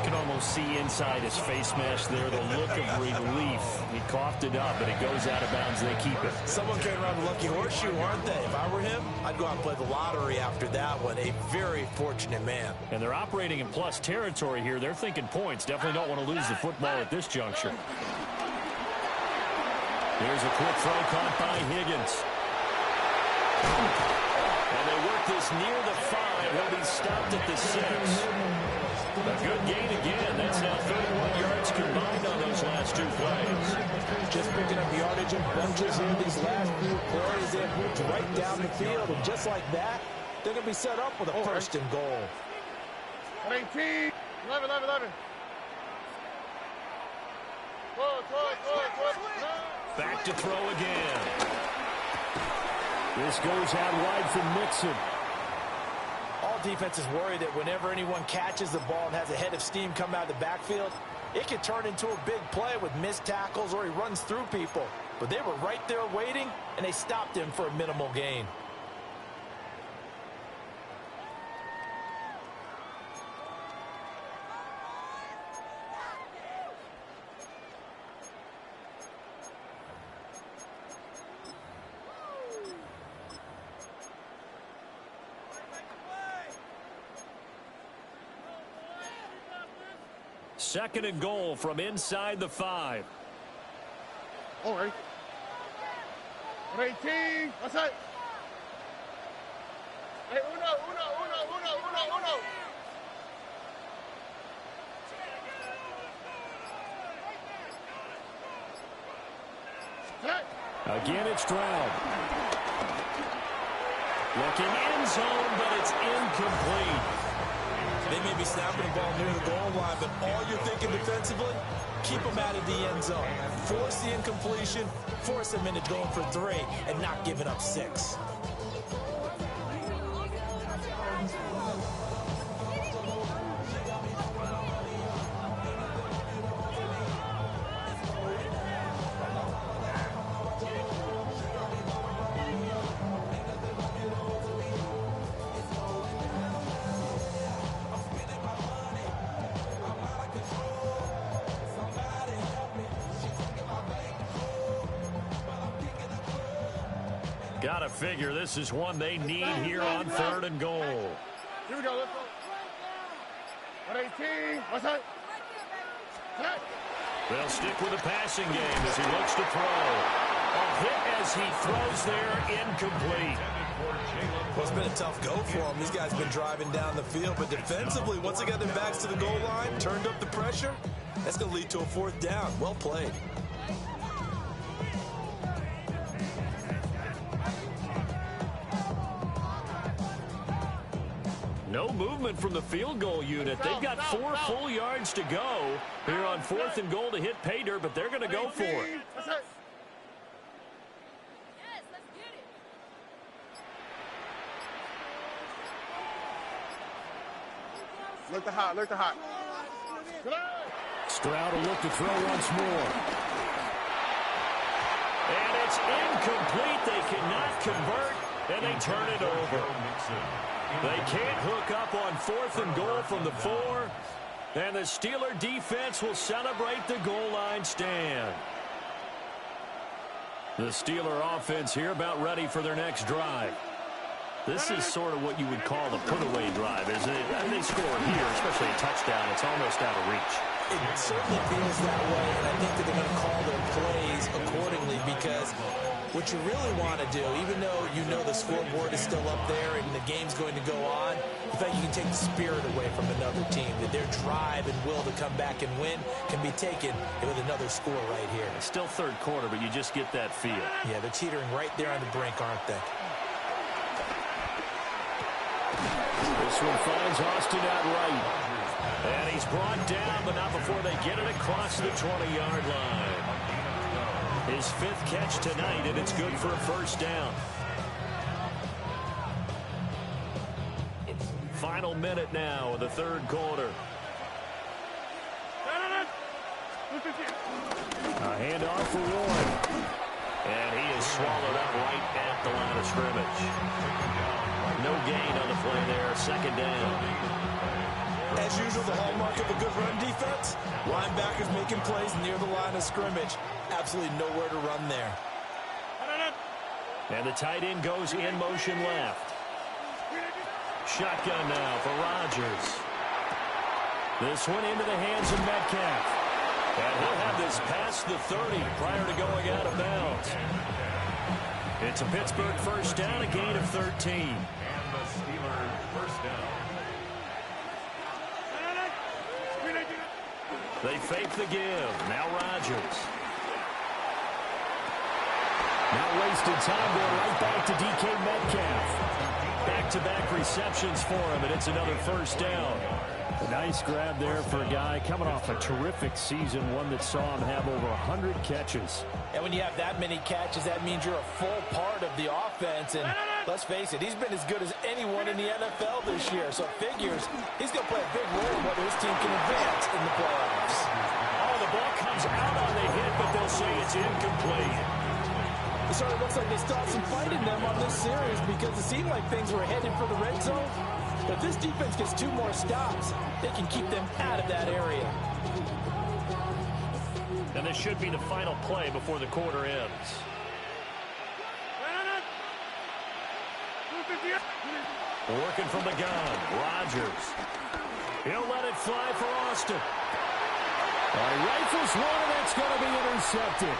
You can almost see inside his face mask there the look of relief. He coughed it up, but it goes out of bounds. They keep it. Someone came around the lucky horseshoe, aren't they? If I were him, I'd go out and play the lottery after that one. A very fortunate man. And they're operating in plus territory here. They're thinking points. Definitely don't want to lose the football at this juncture. Here's a quick throw caught by Higgins. And they work this near the 5. He'll be stopped at the 6. A good gain again. That's now 31 yards combined on those last 2 plays. Just picking up yardage in bunches here these last few plays. They've moved right down the field. And just like that, they're going to be set up with a first and goal. 18, 11. Back to throw again. This goes out wide from Mixon. All defenses worry that whenever anyone catches the ball and has a head of steam come out of the backfield, it can turn into a big play with missed tackles or he runs through people. But they were right there waiting, and they stopped him for a minimal gain. Second and goal from inside the 5. All right. 18. What's that? Hey, uno. Again, it's Stroud. Looking end zone, but it's incomplete. They may be snapping the ball near the goal line, but all you're thinking defensively, keep them out of the end zone. Force the incompletion, force them into going for 3, and not giving up 6. Gotta figure this is one they need here on 3rd and goal. Here we go. Let's go. 18. What's that? They'll stick with the passing game as he looks to throw. A hit as he throws there, incomplete. Well, it's been a tough go for him. These guys have been driving down the field, but defensively, once they got their backs to the goal line, turned up the pressure, that's going to lead to a 4th down. Well played. No movement from the field goal unit. They've got 4 full yards to go here on 4th and goal to hit pay dirt, but they're going to go for it. Look the hot. Stroud will look to throw once more. And it's incomplete. They cannot convert, and they turn it over. They can't hook up on 4th and goal from the 4. And the Steeler defense will celebrate the goal line stand. The Steeler offense here about ready for their next drive. This is sort of what you would call the put-away drive, isn't it? And they score here, especially a touchdown. It's almost out of reach. It certainly feels that way, and I think that they're going to call their plays accordingly because what you really want to do, even though you know the scoreboard is still up there and the game's going to go on, the fact you can take the spirit away from another team, that their drive and will to come back and win can be taken with another score right here. It's still 3rd quarter, but you just get that feel. Yeah, they're teetering right there on the brink, aren't they? This one finds Austin out right. And he's brought down, but not before they get it across the 20-yard line. His 5th catch tonight, and it's good for a 1st down. Final minute now of the 3rd quarter. A handoff for Warren. And he is swallowed up right at the line of scrimmage. No gain on the play there, 2nd down. As usual, the hallmark of a good run defense, linebackers making plays near the line of scrimmage. Absolutely nowhere to run there. And the tight end goes in motion left. Shotgun now for Rodgers. This one into the hands of Metcalf. And he'll have this past the 30 prior to going out of bounds. It's a Pittsburgh first down, a gain of 13. And the Steelers first down. They fake the give. Now Rodgers. Not wasting time, going right back to DK Metcalf. Back-to-back receptions for him, and it's another first down. A nice grab there for a guy coming off a terrific season, one that saw him have over 100 catches. And when you have that many catches, that means you're a full part of the offense. And let's face it, he's been as good as anyone in the NFL this year. So it figures he's going to play a big role in whether his team can advance in the playoffs. Oh, the ball comes out on the hit, but they'll say it's incomplete. It sort of looks like they still have some fight in them on this series because it seemed like things were headed for the red zone. But if this defense gets 2 more stops, they can keep them out of that area. And this should be the final play before the quarter ends. Working from the gun, Rodgers. He'll let it fly for Austin. Rifles one, and that's going to be intercepted.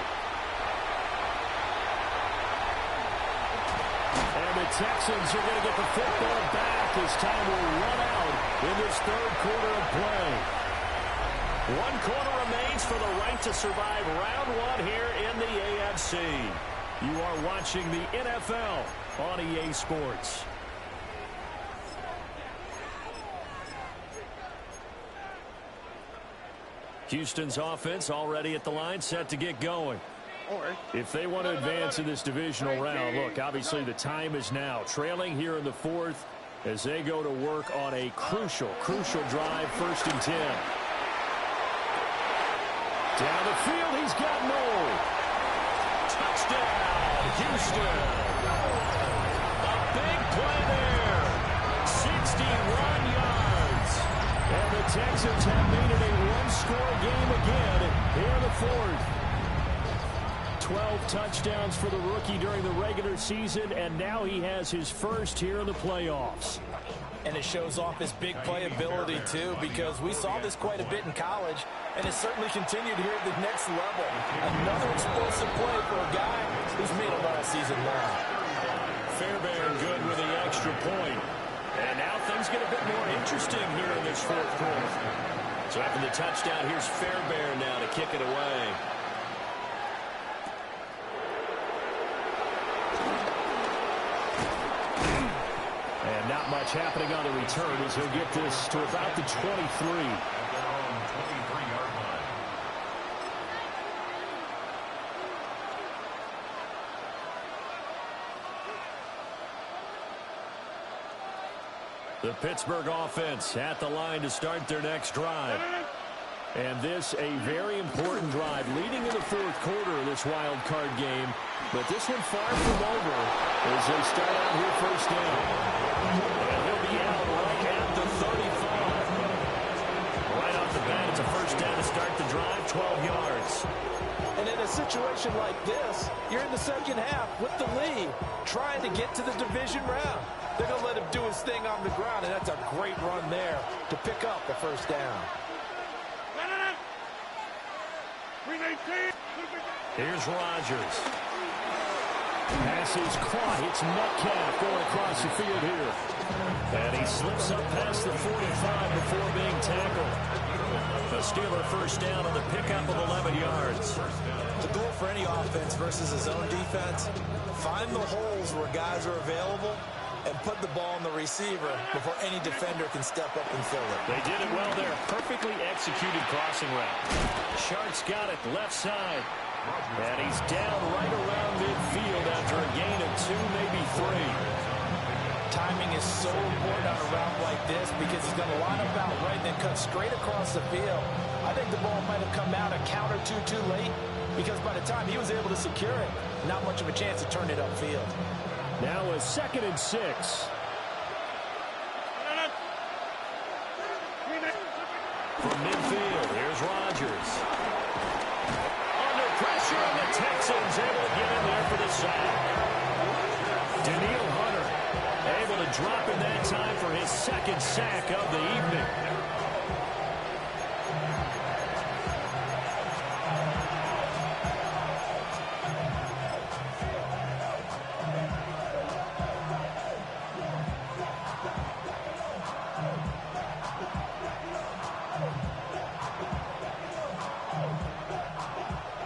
And the Texans are going to get the football back as time will run out in this third quarter of play. 1 quarter remains for the right to survive round 1 here in the AFC. You are watching the NFL on EA Sports. Houston's offense already at the line, set to get going. If they want to advance in this divisional round, look, obviously the time is now. Trailing here in the 4th as they go to work on a crucial drive, 1st and 10. Down the field, he's got Noel. Touchdown, Houston. A big play there. 61 yards. And the Texans have made it a 1-score game again here in the 4th. 12 touchdowns for the rookie during the regular season, and now he has his first here in the playoffs. And it shows off his big playability, too, because we saw this quite a bit in college, and it certainly continued here at the next level. Another explosive play for a guy who's made it all season long. Fairbairn good with the extra point. And now things get a bit more interesting here in this 4th quarter. So after the touchdown, here's Fairbairn now to kick it away. And not much happening on the return as he'll get this to about the 23. The Pittsburgh offense at the line to start their next drive. And this a very important drive leading in the 4th quarter of this wild card game. But this one far from over as they start out here 1st down. And he'll be out right at the 35. Right off the bat, it's a 1st down to start the drive, 12 yards. And in a situation like this, you're in the 2nd half with the lead, trying to get to the division round. They're going to let him do his thing on the ground, and that's a great run there to pick up the 1st down. Here's Rodgers. Pass is caught. It's Metcalf going across the field here. And he slips up past the 45 before being tackled. The Steeler 1st down on the pickup of 11 yards. The goal for any offense versus his own defense, find the holes where guys are available and put the ball on the receiver before any defender can step up and fill it. They did it well there. Perfectly executed crossing route. Shark's got it left side. And he's down right around midfield after a gain of 2, maybe 3. Timing is so important on a route like this because he's going to line up out right and then cut straight across the field. I think the ball might have come out a count or two too late because by the time he was able to secure it, not much of a chance to turn it upfield. Now a 2nd and 6. From midfield, here's Rodgers. Under pressure, and the Texans able to get in there for the sack. Daniil Hunter able to drop in that time for his second sack of the evening.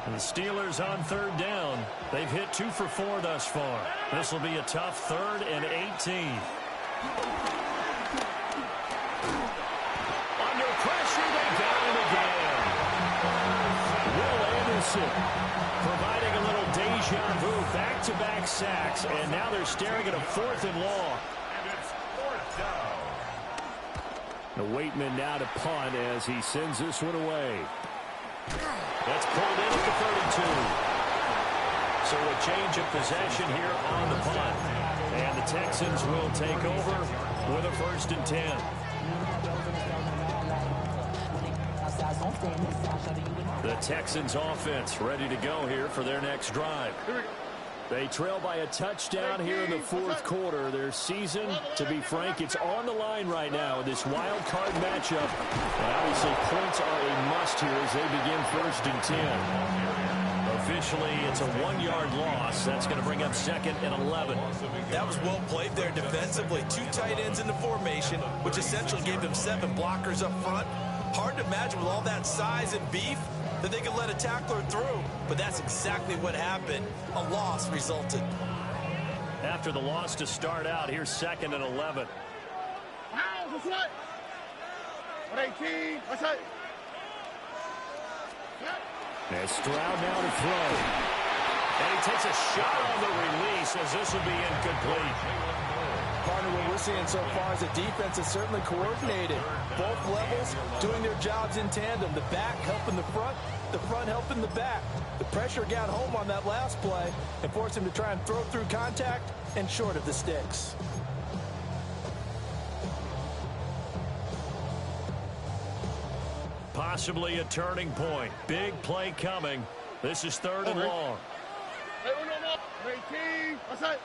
The Steelers on third down. They've hit 2 for 4 thus far. This will be a tough 3rd and 18. Under pressure, they got him again. Will Anderson providing a little deja vu. Back-to-back sacks, and now they're staring at a 4th and long. And it's 4th down. The Waitman now to punt as he sends this one away. That's pulled in at the 32. So a change of possession here on the punt. And the Texans will take over with a 1st and 10. The Texans offense ready to go here for their next drive. They trail by a touchdown here in the 4th quarter. Their season, to be frank, it's on the line right now in this wild card matchup. And obviously, points are a must here as they begin 1st and 10. Officially, it's a 1-yard loss. That's going to bring up 2nd and 11. That was well played there defensively. 2 tight ends in the formation, which essentially gave them 7 blockers up front. Hard to imagine with all that size and beef that they could let a tackler through, but that's exactly what happened. A loss resulted. After the loss to start out, here's 2nd and 11. What's that? 118. What's that? And Stroud now to throw. And he takes a shot on the release as this will be incomplete. Partner, what we're seeing so far is the defense is certainly coordinated. Both levels doing their jobs in tandem. The back helping the front helping the back. The pressure got home on that last play and forced him to try and throw through contact and short of the sticks. Possibly a turning point. Big play coming. This is 3rd and long. Hey, 18. What's that?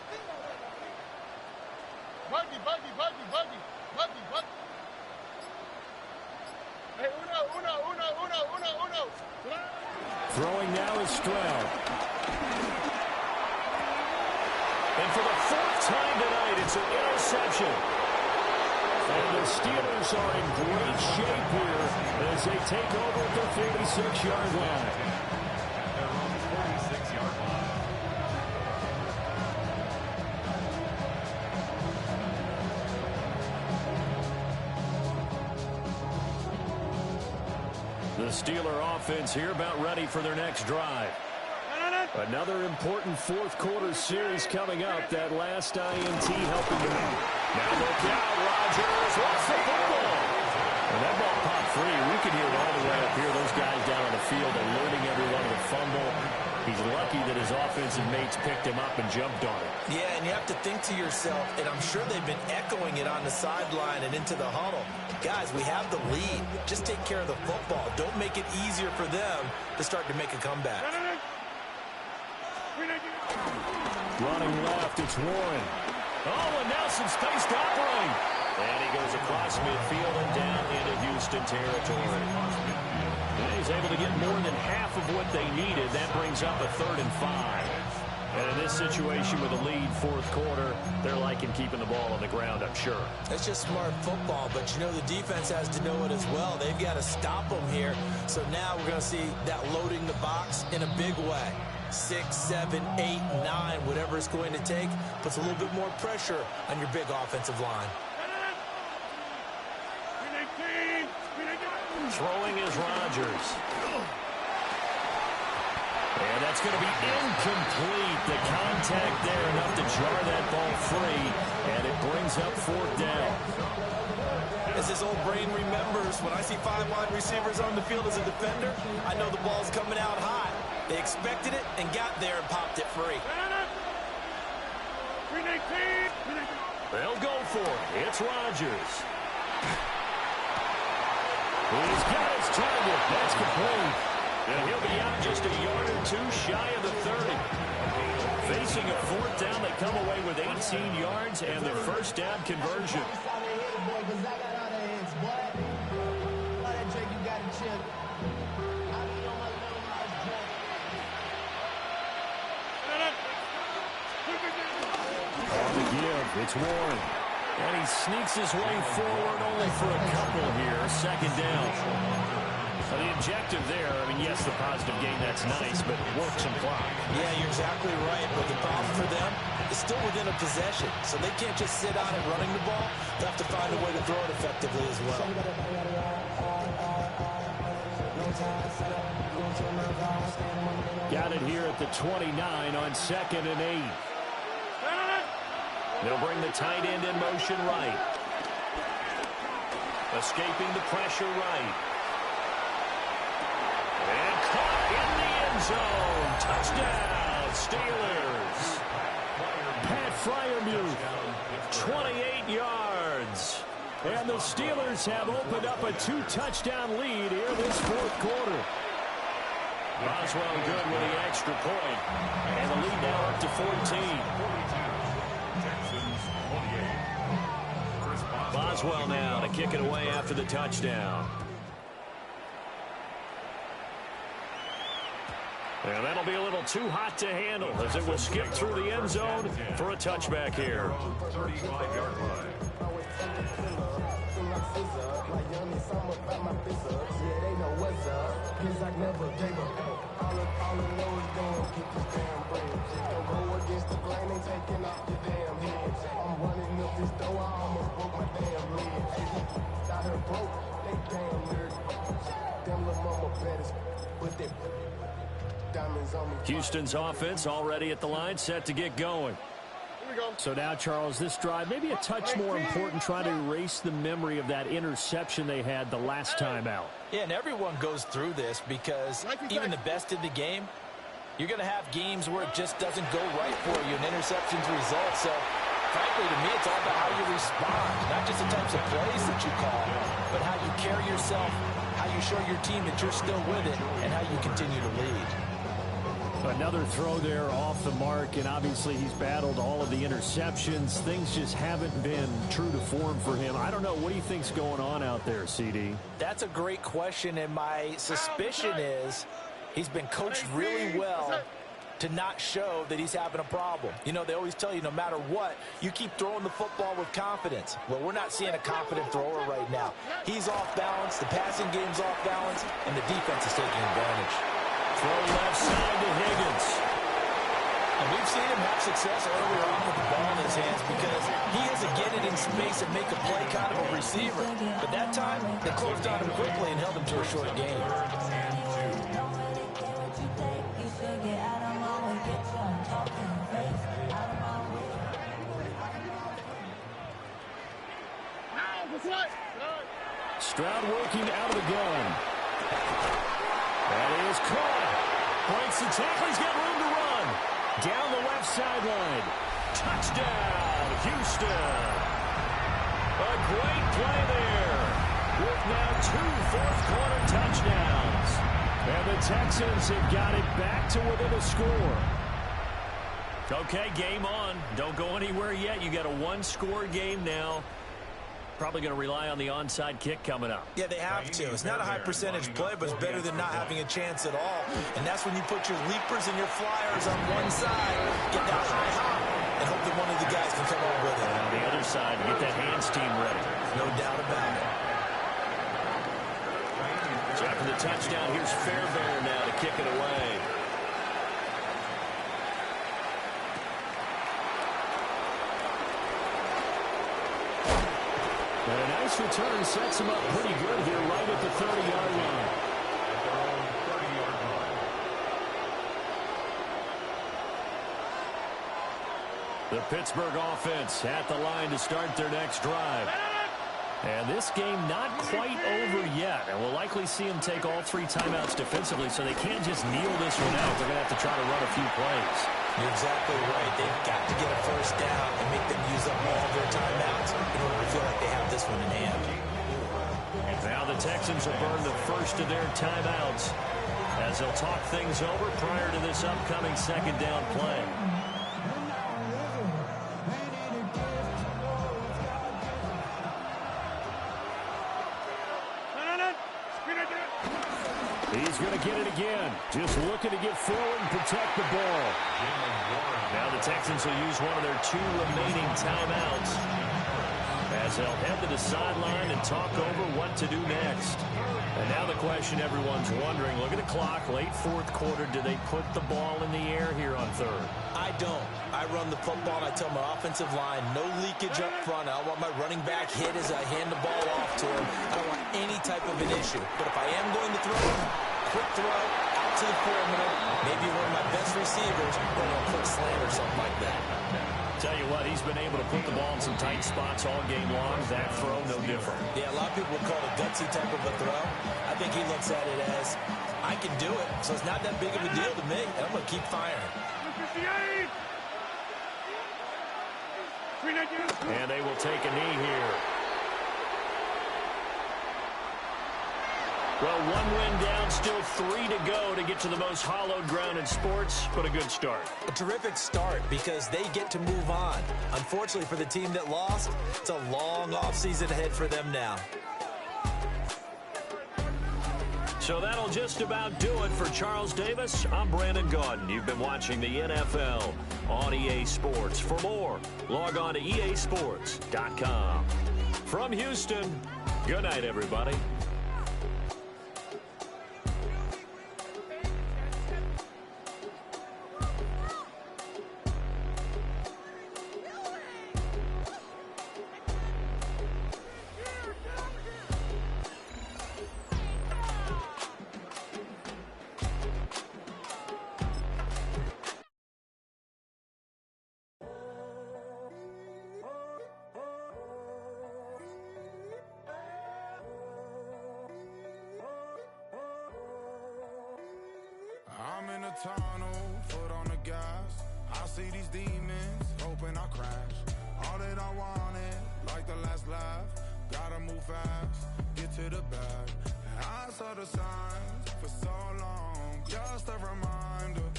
Buggy. Hey, uno. Throwing now is Stroud. And for the 4th time tonight, it's an interception. And the Steelers are in great shape here as they take over at the 46-yard line. They're on the 46-yard line. The Steeler offense here about ready for their next drive. Another important 4th quarter series coming up. That last INT helping them out. Now look out, Rodgers. What's the football? And that ball popped free. We can hear it all the way up here. Those guys down on the field alerting everyone to the fumble. He's lucky that his offensive mates picked him up and jumped on it. Yeah, and you have to think to yourself, and I'm sure they've been echoing it on the sideline and into the huddle. Guys, we have the lead. Just take care of the football. Don't make it easier for them to start to make a comeback. Running left, it's Warren. Oh, and now some space to operate. And he goes across midfield and down into Houston territory. And he's able to get more than half of what they needed. That brings up a 3rd and 5. And in this situation with a lead 4th quarter, they're liking keeping the ball on the ground, I'm sure. It's just smart football, but you know the defense has to know it as well. They've got to stop them here. So now we're going to see that loading the box in a big way. 6, 7, 8, 9, whatever it's going to take, puts a little bit more pressure on your big offensive line. Throwing is Rodgers. And that's going to be incomplete. The contact there enough to jar that ball free, and it brings up 4th down. As his old brain remembers, when I see 5 wide receivers on the field as a defender, I know the ball's coming out hot. They expected it and got there and popped it free. They'll go for it. It's Rodgers. He's got his target. That's complete. And he'll be out just a yard or two shy of the 30. Facing a fourth down, they come away with 18 yards and their first down conversion. On the give, it's Warren. And he sneaks his way forward only for a couple here. Second down. So the objective there, I mean, yes, the positive gain, that's nice, but work some clock. Yeah, you're exactly right. But the problem for them is still within a possession. So they can't just sit on it running the ball. They have to find a way to throw it effectively as well. Got it here at the 29 on 2nd and 8. They'll bring the tight end in motion right. Escaping the pressure right. And caught in the end zone. Touchdown, Steelers. Pat Freiermuth, 28 yards. And the Steelers have opened up a 2-touchdown lead here this fourth quarter. Boswell good with the extra point. And the lead now up to 14. Boswell now to kick it away after the touchdown. And that'll be a little too hot to handle as it will skip through the end zone for a touchback here. 35-yard line. Houston's offense already at the line, set to get going. So now, Charles, this drive maybe a touch more important, trying to erase the memory of that interception they had the last time out. Yeah, and everyone goes through this because even the best in the game, you're going to have games where it just doesn't go right for you, and interceptions result. So, frankly, to me, it's all about how you respond, not just the types of plays that you call, but how you carry yourself, how you show your team that you're still with it, and how you continue to lead. Another throw there off the mark, and obviously he's battled all of the interceptions. Things just haven't been true to form for him. I don't know. What do you think's going on out there, CD? That's a great question, and my suspicion is he's been coached really well to not show that he's having a problem. You know, they always tell you no matter what, you keep throwing the football with confidence. Well, we're not seeing a confident thrower right now. He's off balance, the passing game's off balance, and the defense is taking advantage. Throw left side to Higgins. And we've seen him have success earlier on with the ball in his hands because he has to get it in space and make a play kind of a receiver. But that time, they closed on him quickly and held him to a short gain. Stroud working out of the gun. That is caught. Breaks the tackle. He's got room to run. Down the left sideline. Touchdown, Houston. A great play there. With now 2 fourth-quarter touchdowns. And the Texans have got it back to within a score. Okay, game on. Don't go anywhere yet. You got a one-score game now. Probably going to rely on the onside kick coming up. Yeah, they have to. It's not a high percentage play, but it's better than not having a chance at all. And that's when you put your leapers and your flyers on one side, get that high hop, and hope that one of the guys can come up with it. On the other side, get that hands team ready. No doubt about it. So after the touchdown, here's Fairbairn now to kick it away. And a nice return sets him up pretty good here right at the 30-yard line. The Pittsburgh offense at the line to start their next drive. And this game not quite over yet. And we'll likely see them take all 3 timeouts defensively, so they can't just kneel this one out. They're going to have to try to run a few plays. You're exactly right. They've got to get a first down and make them use up all their timeouts in order to feel like they have this one in hand. Now the Texans will burn the first of their timeouts as they'll talk things over prior to this upcoming second down play. He's going to get it again. Just looking to get forward and protect the ball. Now the Texans will use one of their 2 remaining timeouts as they'll head to the sideline and talk over what to do next. And now the question everyone's wondering, look at the clock, late 4th quarter, do they put the ball in the air here on 3rd? I don't. I run the football, and I tell my offensive line, no leakage up front. I don't want my running back hit as I hand the ball off to him. I don't want any type of an issue. But if I am going to throw, quick throw, out to the perimeter, maybe one of my best receivers, or a quick slant or something like that. Tell you what, he's been able to put the ball in some tight spots all game long. That throw, no different. Yeah, a lot of people would call it a gutsy type of a throw. I think he looks at it as, I can do it, so it's not that big of a deal to me, and I'm going to keep firing. And they will take a knee here. Well, 1 win down, still 3 to go to get to the most hallowed ground in sports, but a good start. A terrific start because they get to move on. Unfortunately for the team that lost, it's a long offseason ahead for them now. So that'll just about do it for Charles Davis. I'm Brandon Gaudin. You've been watching the NFL on EA Sports. For more, log on to easports.com. From Houston, good night, everybody. I'm in a tunnel, foot on the gas. I see these demons, hoping I crash. All that I wanted, like the last laugh. Gotta move fast, get to the bag. I saw the signs for so long, just a reminder.